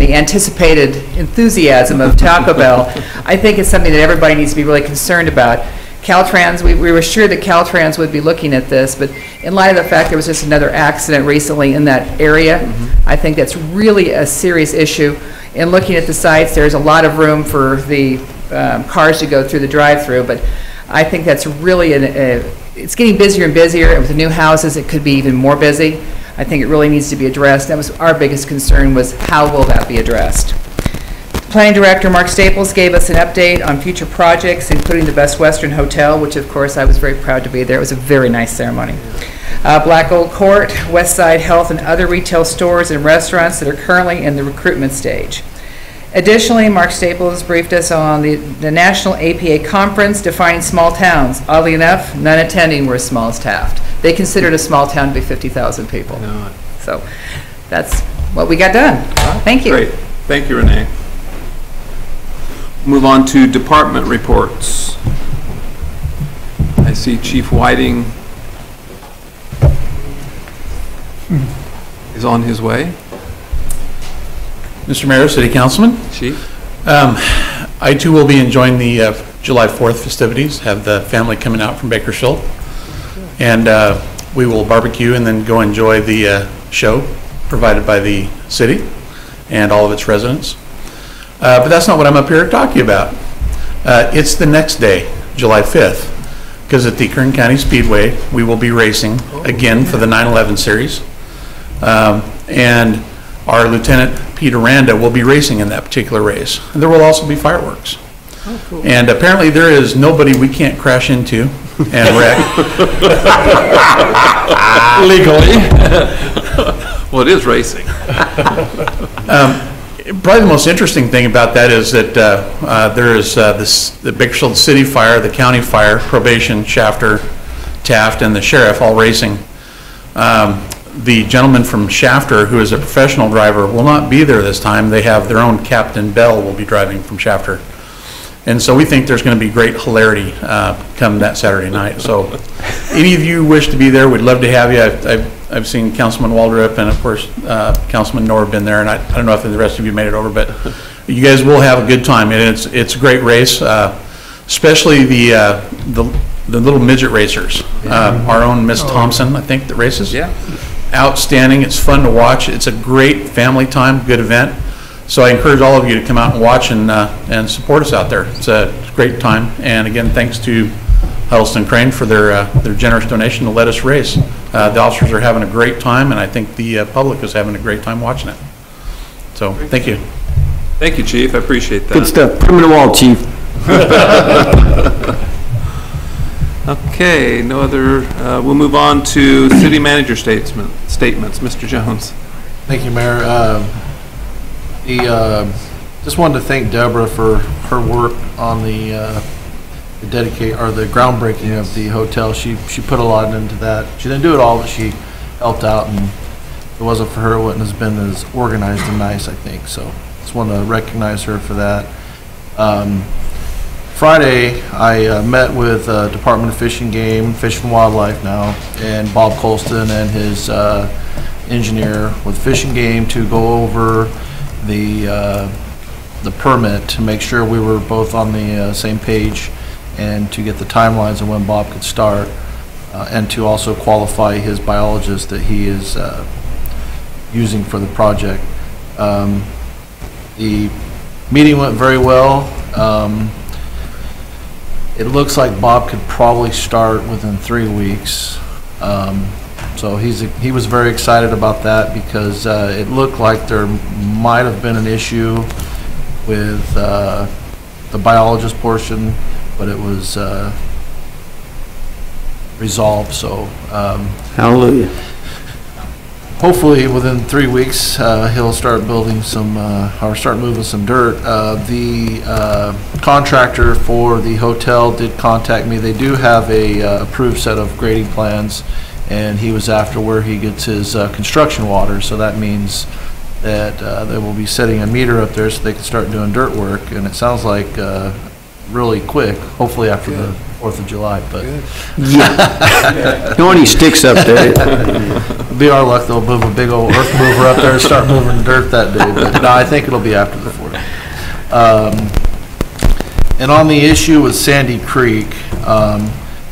the anticipated enthusiasm of Taco Bell. I think it's something that everybody needs to be really concerned about. Caltrans, we were sure that Caltrans would be looking at this, but in light of the fact there was just another accident recently in that area, I think that's really a serious issue. In looking at the sites, there's a lot of room for the cars to go through the drive-through, but I think that's really, it's getting busier and busier, and with the new houses, it could be even more busy. I think it really needs to be addressed. That was our biggest concern, was how will that be addressed? Planning Director Mark Staples gave us an update on future projects, including the Best Western Hotel, which of course I was very proud to be there. It was a very nice ceremony. Black Gold Court, Westside Health, and other retail stores and restaurants that are currently in the recruitment stage. Additionally, Mark Staples briefed us on the National APA Conference defining small towns. Oddly enough, none attending were as small as Taft. They considered a small town to be 50,000 people. So that's what we got done. Thank you. Great. Thank you, Renee. Move on to department reports. I see Chief Whiting is on his way. Mr. Mayor, City Councilman. Chief. I too will be enjoying the July 4th festivities, have the family coming out from Bakersfield. And we will barbecue and then go enjoy the show provided by the city and all of its residents. But that's not what I'm up here talking about. It's the next day, July 5th, because at the Kern County Speedway, we will be racing again for the 9/11 series. And our Lieutenant Peter Randa will be racing in that particular race. And there will also be fireworks. Oh, cool. And apparently there is nobody we can't crash into and wreck. Legally. Well, it is racing. Probably the most interesting thing about that is that there is the Bakersfield City Fire, the County Fire, Probation, Shafter, Taft, and the Sheriff all racing. The gentleman from Shafter, who is a professional driver, will not be there this time. They have their own Captain Bell will be driving from Shafter. And so we think there's going to be great hilarity come that Saturday night. So any of you wish to be there, we'd love to have you. I've seen Councilman Waldrop and, of course, Councilman Knorr been there, and I don't know if the rest of you made it over, but you guys will have a good time. And it's a great race, especially the little midget racers. Our own Miss Thompson, I think, that races. Yeah. Outstanding. It's fun to watch. It's a great family time, good event. So I encourage all of you to come out and watch and support us out there. It's a great time. And again, thanks to Huddleston Crane for their generous donation to let us race. The officers are having a great time, and I think the public is having a great time watching it. So, thank you. Thank you, Chief, I appreciate that. Good stuff. Permanent wall, Chief. Okay, no other, we'll move on to city manager statements. Mr. Jones. Thank you, Mayor. Just wanted to thank Deborah for her work on the groundbreaking of the hotel. She put a lot into that. She didn't do it all, but she helped out, and if it wasn't for her, it wouldn't have been as organized and nice, I think. So just want to recognize her for that. Friday, I met with Department of Fish and Game, Fish and Wildlife now, and Bob Colston and his engineer with Fish and Game to go over the permit to make sure we were both on the same page and to get the timelines of when Bob could start and to also qualify his biologist that he is using for the project. The meeting went very well. It looks like Bob could probably start within 3 weeks. So he was very excited about that because it looked like there might have been an issue with the biologist portion, but it was resolved. So hallelujah. Hopefully within 3 weeks he'll start building some or start moving some dirt. The contractor for the hotel did contact me. They do have a approved set of grading plans, and he was after where he gets his construction water. So that means that they will be setting a meter up there so they can start doing dirt work, and it sounds like really quick, hopefully after the 4th of July, but yeah. Don't want any sticks up there. It'll be our luck they'll move a big old earth mover up there and start moving dirt that day, but no, I think it'll be after the 4th. And on the issue with Sandy Creek,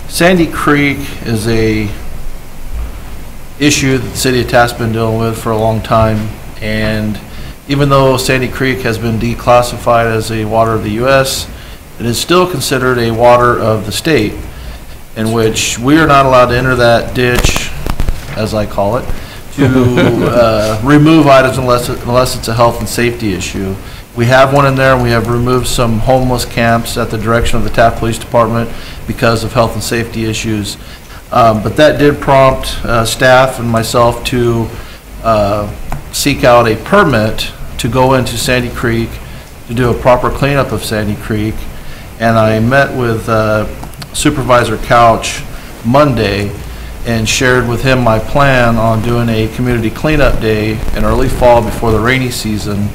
Sandy Creek is a issue that the city of Taft's been dealing with for a long time, and even though Sandy Creek has been declassified as a water of the U.S., it is still considered a water of the state, in which we are not allowed to enter that ditch, as I call it, to remove items unless it's a health and safety issue. We have one in there, and we have removed some homeless camps at the direction of the Taft Police Department because of health and safety issues. But that did prompt staff and myself to seek out a permit to go into Sandy Creek to do a proper cleanup of Sandy Creek. And I met with Supervisor Couch Monday and shared with him my plan on doing a community cleanup day in early fall before the rainy season.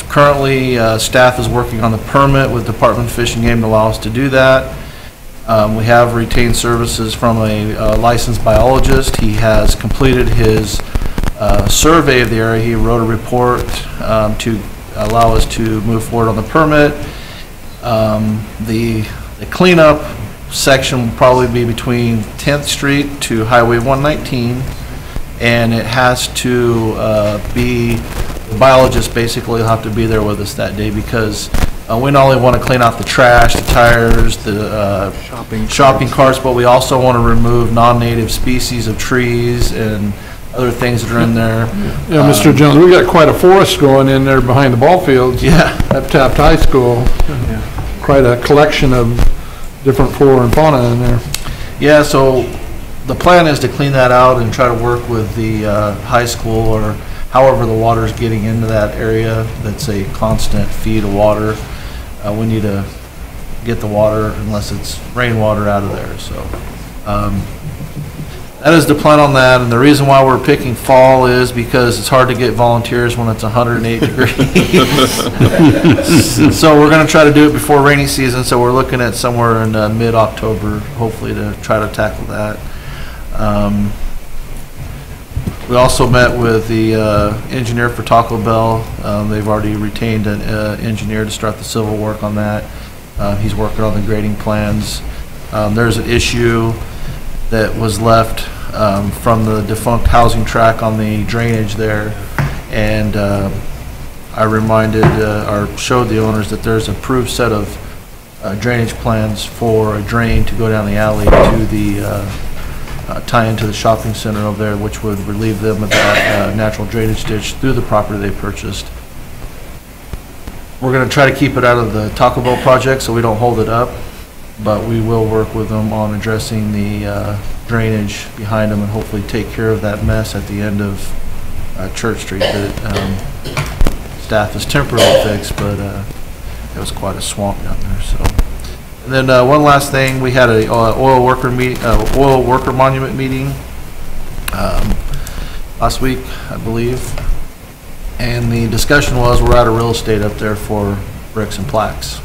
Currently, staff is working on the permit with Department of Fish and Game to allow us to do that. We have retained services from a licensed biologist. He has completed his survey of the area. He wrote a report to allow us to move forward on the permit. The cleanup section will probably be between 10th Street to Highway 119, and it has to be, the biologist basically will have to be there with us that day because we not only want to clean out the trash, the tires, the shopping carts, but we also want to remove non-native species of trees and other things that are in there. Yeah, Mr. Jones, we got quite a forest going in there behind the ball fields. Yeah. At Taft High School. Yeah. Quite a collection of different flora and fauna in there. Yeah, so the plan is to clean that out and try to work with the high school or however the water is getting into that area that's a constant feed of water. We need to get the water, unless it's rainwater, out of there. So that is the plan on that, and the reason why we're picking fall is because it's hard to get volunteers when it's 108 degrees. So we're going to try to do it before rainy season, so we're looking at somewhere in mid-October, hopefully, to try to tackle that. We also met with the engineer for Taco Bell. They've already retained an engineer to start the civil work on that. He's working on the grading plans. There's an issue that was left from the defunct housing track on the drainage there, and I reminded or showed the owners that there's an approved set of drainage plans for a drain to go down the alley to the tie into the shopping center over there, which would relieve them of that natural drainage ditch through the property they purchased. We're going to try to keep it out of the Taco Bell project so we don't hold it up, but we will work with them on addressing the drainage behind them and hopefully take care of that mess at the end of Church Street that staff has temporarily fixed, but it was quite a swamp down there. So, and then one last thing, we had a oil worker monument meeting last week, I believe, and the discussion was we're out of real estate up there for bricks and plaques.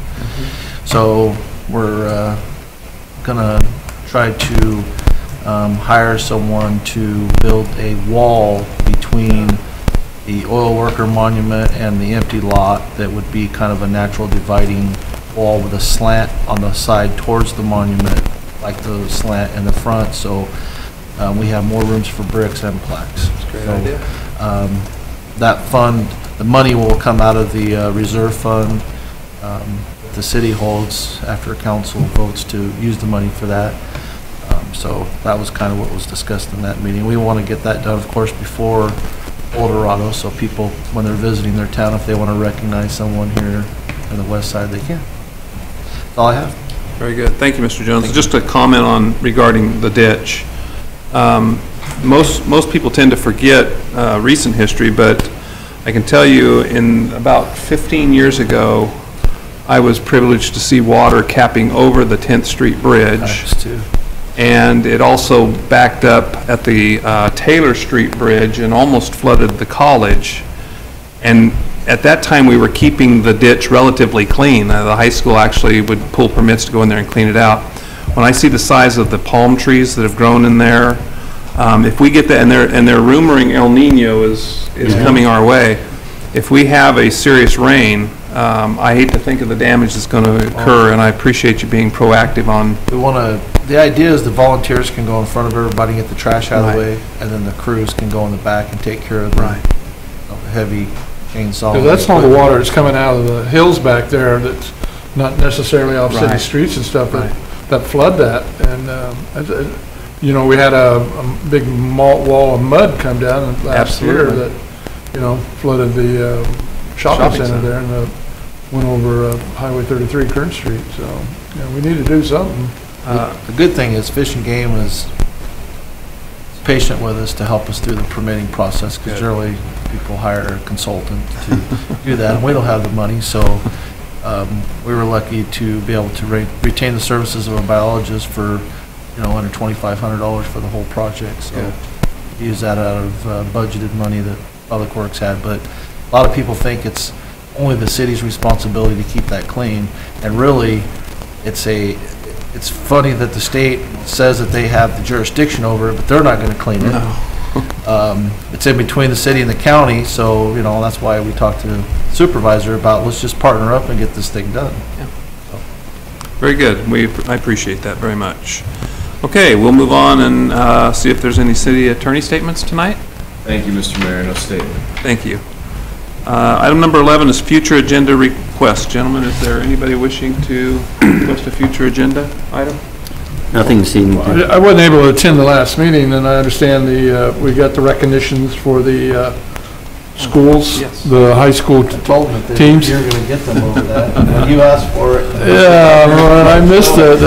So we're gonna try to hire someone to build a wall between the oil worker monument and the empty lot that would be kind of a natural dividing wall with a slant on the side towards the monument, like the slant in the front, so we have more rooms for bricks and plaques. That's a great idea. That fund, the money will come out of the reserve fund the city holds after council votes to use the money for that. So that was kind of what was discussed in that meeting. We want to get that done, of course, before El Dorado, so people, when they're visiting their town, if they want to recognize someone here on the west side, they can. That's all I have. Very good. Thank you, Mr. Jones. Just a comment on regarding the ditch. Most people tend to forget recent history, but I can tell you in about 15 years ago, I was privileged to see water capping over the 10th Street Bridge. I was too. And it also backed up at the Taylor Street Bridge and almost flooded the college. And at that time, we were keeping the ditch relatively clean. The high school actually would pull permits to go in there and clean it out. When I see the size of the palm trees that have grown in there, if we get that, and they're rumoring El Nino is coming our way. If we have a serious rain, I hate to think of the damage that's going to occur, and I appreciate you being proactive on. We want to. The idea is the volunteers can go in front of everybody and get the trash out of the way, and then the crews can go in the back and take care of the heavy chainsaw. That's all the water that's coming out of the hills back there. That's not necessarily off city streets and stuff that flood that. And you know, we had a big wall of mud come down last year that flooded the shopping center there and went over Highway 33 Kern Street. So we need to do something. The good thing is Fish and Game is patient with us to help us through the permitting process, because generally people hire a consultant to do that, and we don't have the money, so we were lucky to be able to retain the services of a biologist for under $2,500 for the whole project. So use that out of budgeted money that Public Works had, but a lot of people think it's only the city's responsibility to keep that clean, and really it's funny that the state says that they have the jurisdiction over it, but they're not going to clean it. No. It's in between the city and the county, so that's why we talked to the supervisor about let's just partner up and get this thing done. Yeah. So. Very good. I appreciate that very much. Okay, we'll move on and see if there's any city attorney statements tonight. Thank you, Mr. Mayor. No statement. Thank you. Item number 11 is future agenda request. Gentlemen, is there anybody wishing to request a future agenda item? Nothing this evening. I wasn't able to attend the last meeting, and I understand we got the recognitions for the schools, the high school teams. You're going to get them over that. When you asked for it. Yeah, well, I missed it.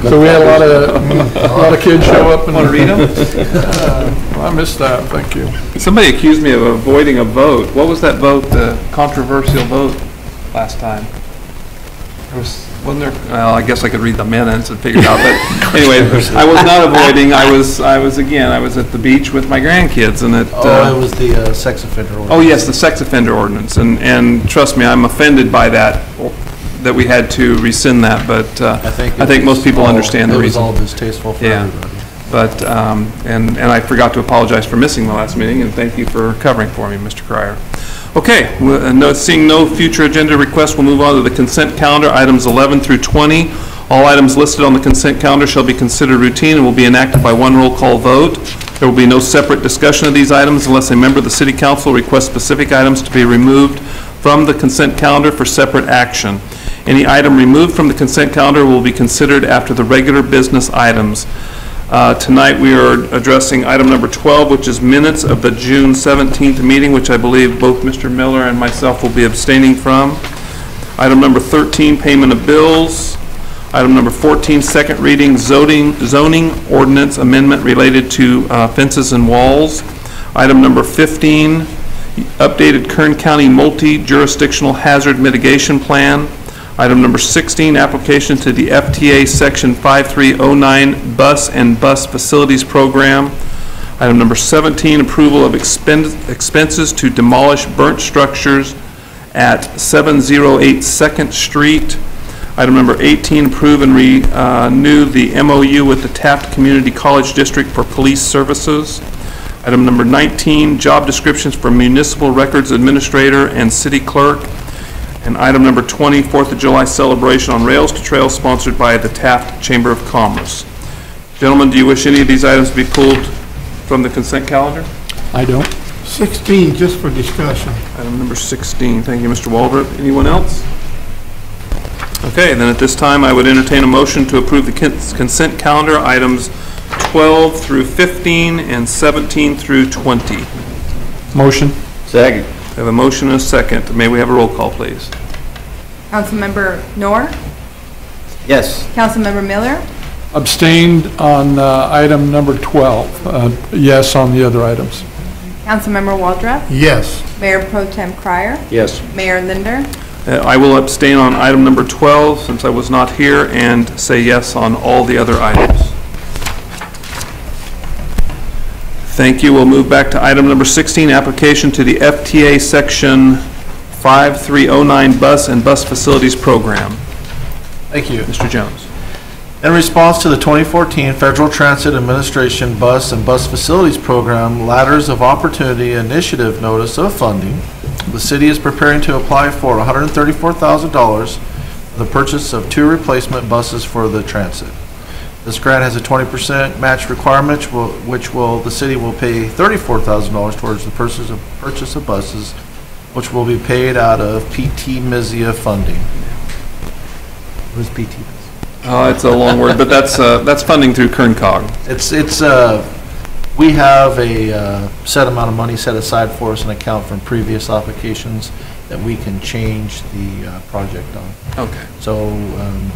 So we had a lot of kids show up and want to read them. I missed that. Thank you. Somebody accused me of avoiding a vote. What was that vote? The controversial vote last time? Wasn't there? Well, I guess I could read the minutes and figure it out. But anyway, I was not avoiding. I was at the beach with my grandkids, and it was the sex offender ordinance. Oh yes, the sex offender ordinance, and trust me, I'm offended by that we had to rescind that. But I think most people understand the reason. It was all distasteful for everybody. But and I forgot to apologize for missing the last meeting, and thank you for covering for me, Mr. Cryer. Okay, seeing no future agenda requests, we'll move on to the consent calendar, items 11 through 20. All items listed on the consent calendar shall be considered routine and will be enacted by one roll call vote. There will be no separate discussion of these items unless a member of the City Council requests specific items to be removed from the consent calendar for separate action. Any item removed from the consent calendar will be considered after the regular business items. Tonight we are addressing item number 12, which is minutes of the June 17th meeting, which I believe both Mr. Miller and myself will be abstaining from. Item number 13, payment of bills. Item number 14, second reading, zoning ordinance amendment related to fences and walls. Item number 15, updated Kern County multi-jurisdictional hazard mitigation plan. Item number 16, application to the FTA Section 5309 Bus and Bus Facilities Program. Item number 17, approval of expenses to demolish burnt structures at 708 2nd Street. Item number 18, approve and renew the MOU with the Taft Community College District for police services. Item number 19, job descriptions for municipal records administrator and city clerk. And item number 20, 4th of July celebration on Rails to Trails, sponsored by the Taft Chamber of Commerce. Gentlemen, do you wish any of these items to be pulled from the consent calendar? I don't. 16, just for discussion. Item number 16. Thank you, Mr. Waldrop. Anyone else? Okay, then at this time, I would entertain a motion to approve the consent calendar, items 12 through 15 and 17 through 20. Motion. Second. I have a motion and a second. May we have a roll call, please? Councilmember Noor, Yes. Councilmember Miller, Abstained on item number 12. Yes on the other items. Councilmember Waldrop, Yes. Mayor Pro Tem Cryer, Yes. Mayor Linder, I will abstain on item number 12 since I was not here and say yes on all the other items. Thank you. We'll move back to item number 16, application to the FTA Section 5309 Bus and Bus Facilities Program. Thank you. Mr. Jones. In response to the 2014 Federal Transit Administration Bus and Bus Facilities Program Ladders of Opportunity Initiative Notice of Funding, the city is preparing to apply for $134,000 for the purchase of 2 replacement buses for the transit. This grant has a 20% match requirement, the city will pay $34,000 towards the purchase of buses, which will be paid out of PT Mizia funding. What is PT Mizia? It's a long word, but that's funding through KernCog. We have a set amount of money set aside for us, an account from previous applications that we can change the project on. Okay. So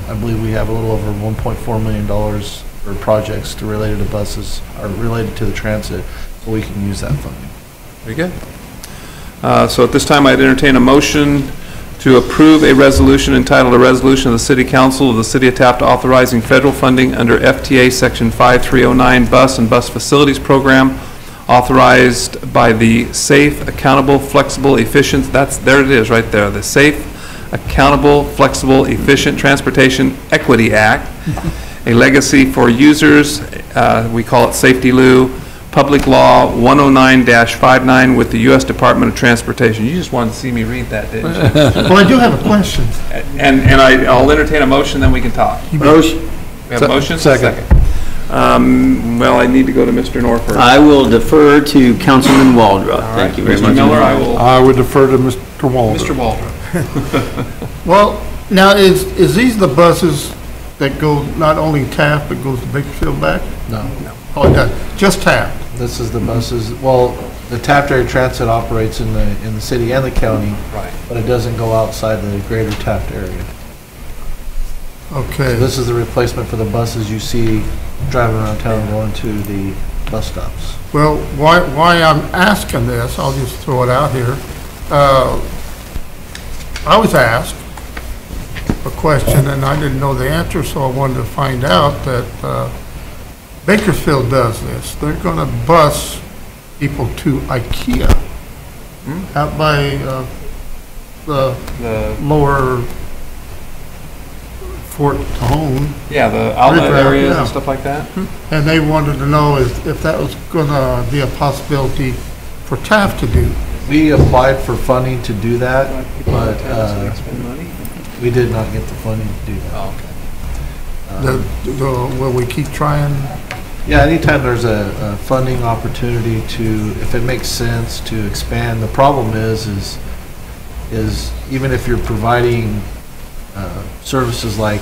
I believe we have a little over $1.4 million for projects related to buses, or related to the transit, so we can use that funding. Very good. So at this time, I'd entertain a motion to approve a resolution entitled, "A Resolution of the City Council of the City of Taft authorizing federal funding under FTA Section 5309 Bus and Bus Facilities Program, authorized by the Safe, Accountable, Flexible, Efficient," there it is right there, the Safe, Accountable, Flexible, Efficient Transportation Equity Act, a legacy for users, we call it Safety Lou, Public Law 109-59 with the U.S. Department of Transportation. You just wanted to see me read that, didn't you? Well, I do have a question. And I'll entertain a motion, then we can talk. Motion. We have a motion? Second. Well, I need to go to Mr. Noor first. I will defer to Councilman Waldrop. Thank you very much. Mr. Miller, I would defer to Mr. Waldrop. Mr. Waldrop. Well, now, is these the buses that go not only Taft, but goes to Bakersfield back? No. Oh, it does, just Taft? This is the buses, well, the Taft Area Transit operates in the city and the county. Right. But it doesn't go outside the greater Taft area. Okay. So this is the replacement for the buses you see driving around town going to the bus stops. Well, why I'm asking this, I'll just throw it out here. I was asked a question and I didn't know the answer, so I wanted to find out that Bakersfield does this. They're going to bus people to IKEA out by the lower Fort Cajon. Yeah, the outlet areas yeah. and stuff like that. And they wanted to know if that was going to be a possibility for Taft to do. We applied for funding to do that, but we did not get the funding to do that. Oh, okay. Will we keep trying? Yeah, anytime there's a funding opportunity to, if it makes sense to expand, the problem is even if you're providing services like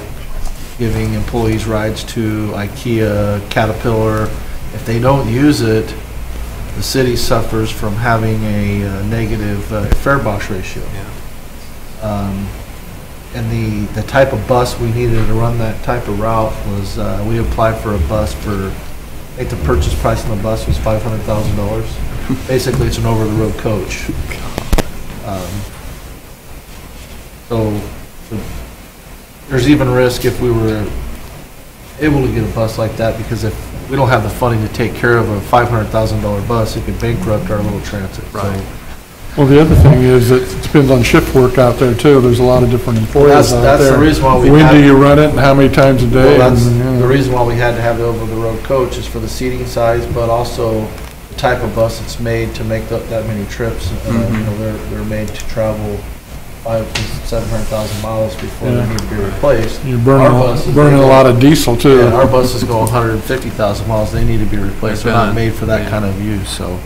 giving employees rides to IKEA, Caterpillar, if they don't use it, the city suffers from having a negative fare-box ratio. Yeah. And the type of bus we needed to run that type of route was, we applied for a bus for, I think the purchase price on the bus was $500,000. Basically, it's an over-the-road coach. So there's even risk if we were able to get a bus like that, because if we don't have the funding to take care of a $500,000 bus, it could bankrupt our little transit. Right. Well, the other thing is that it depends on shift work out there too. There's a lot of different employees out there. That's the reason why we When had- do you run it and how many times a day? Well, that's and, you know. the reason why we had to have the over-the-road coach is for the seating size, but also the type of bus it's made to make that many trips. You know, they're made to travel 500,000 to 700,000 miles before they need to be replaced. You're Our buses, burning a lot of diesel too. Yeah, our buses go 150,000 miles. They need to be replaced. They're not made for that kind of use. So,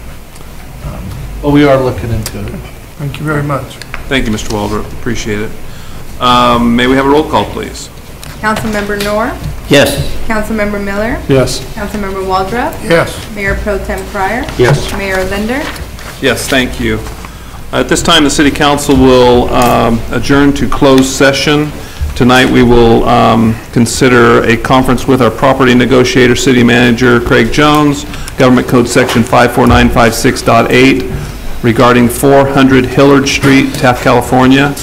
but we are looking into it. Thank you very much. Thank you, Mr. Waldrop. Appreciate it. May we have a roll call, please? Councilmember Noor, Yes. Councilmember Miller, Yes. Councilmember Waldrop, Yes. Mayor Pro Tem Cryer, Yes. Mayor Linder. Yes, thank you. At this time, the City Council will adjourn to closed session. Tonight, we will consider a conference with our property negotiator, City Manager Craig Jones, Government Code Section 54956.8, regarding 400 Hillard Street, Taft, California.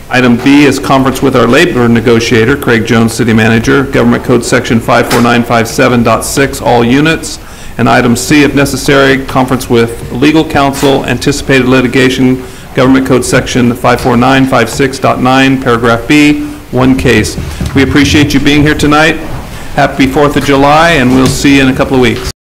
Item B is conference with our labor negotiator, Craig Jones, City Manager, Government Code Section 54957.6, all units. And item C, if necessary, conference with legal counsel, anticipated litigation, Government Code Section 54956.9, paragraph B, one case. We appreciate you being here tonight. Happy 4th of July, and we'll see you in a couple of weeks.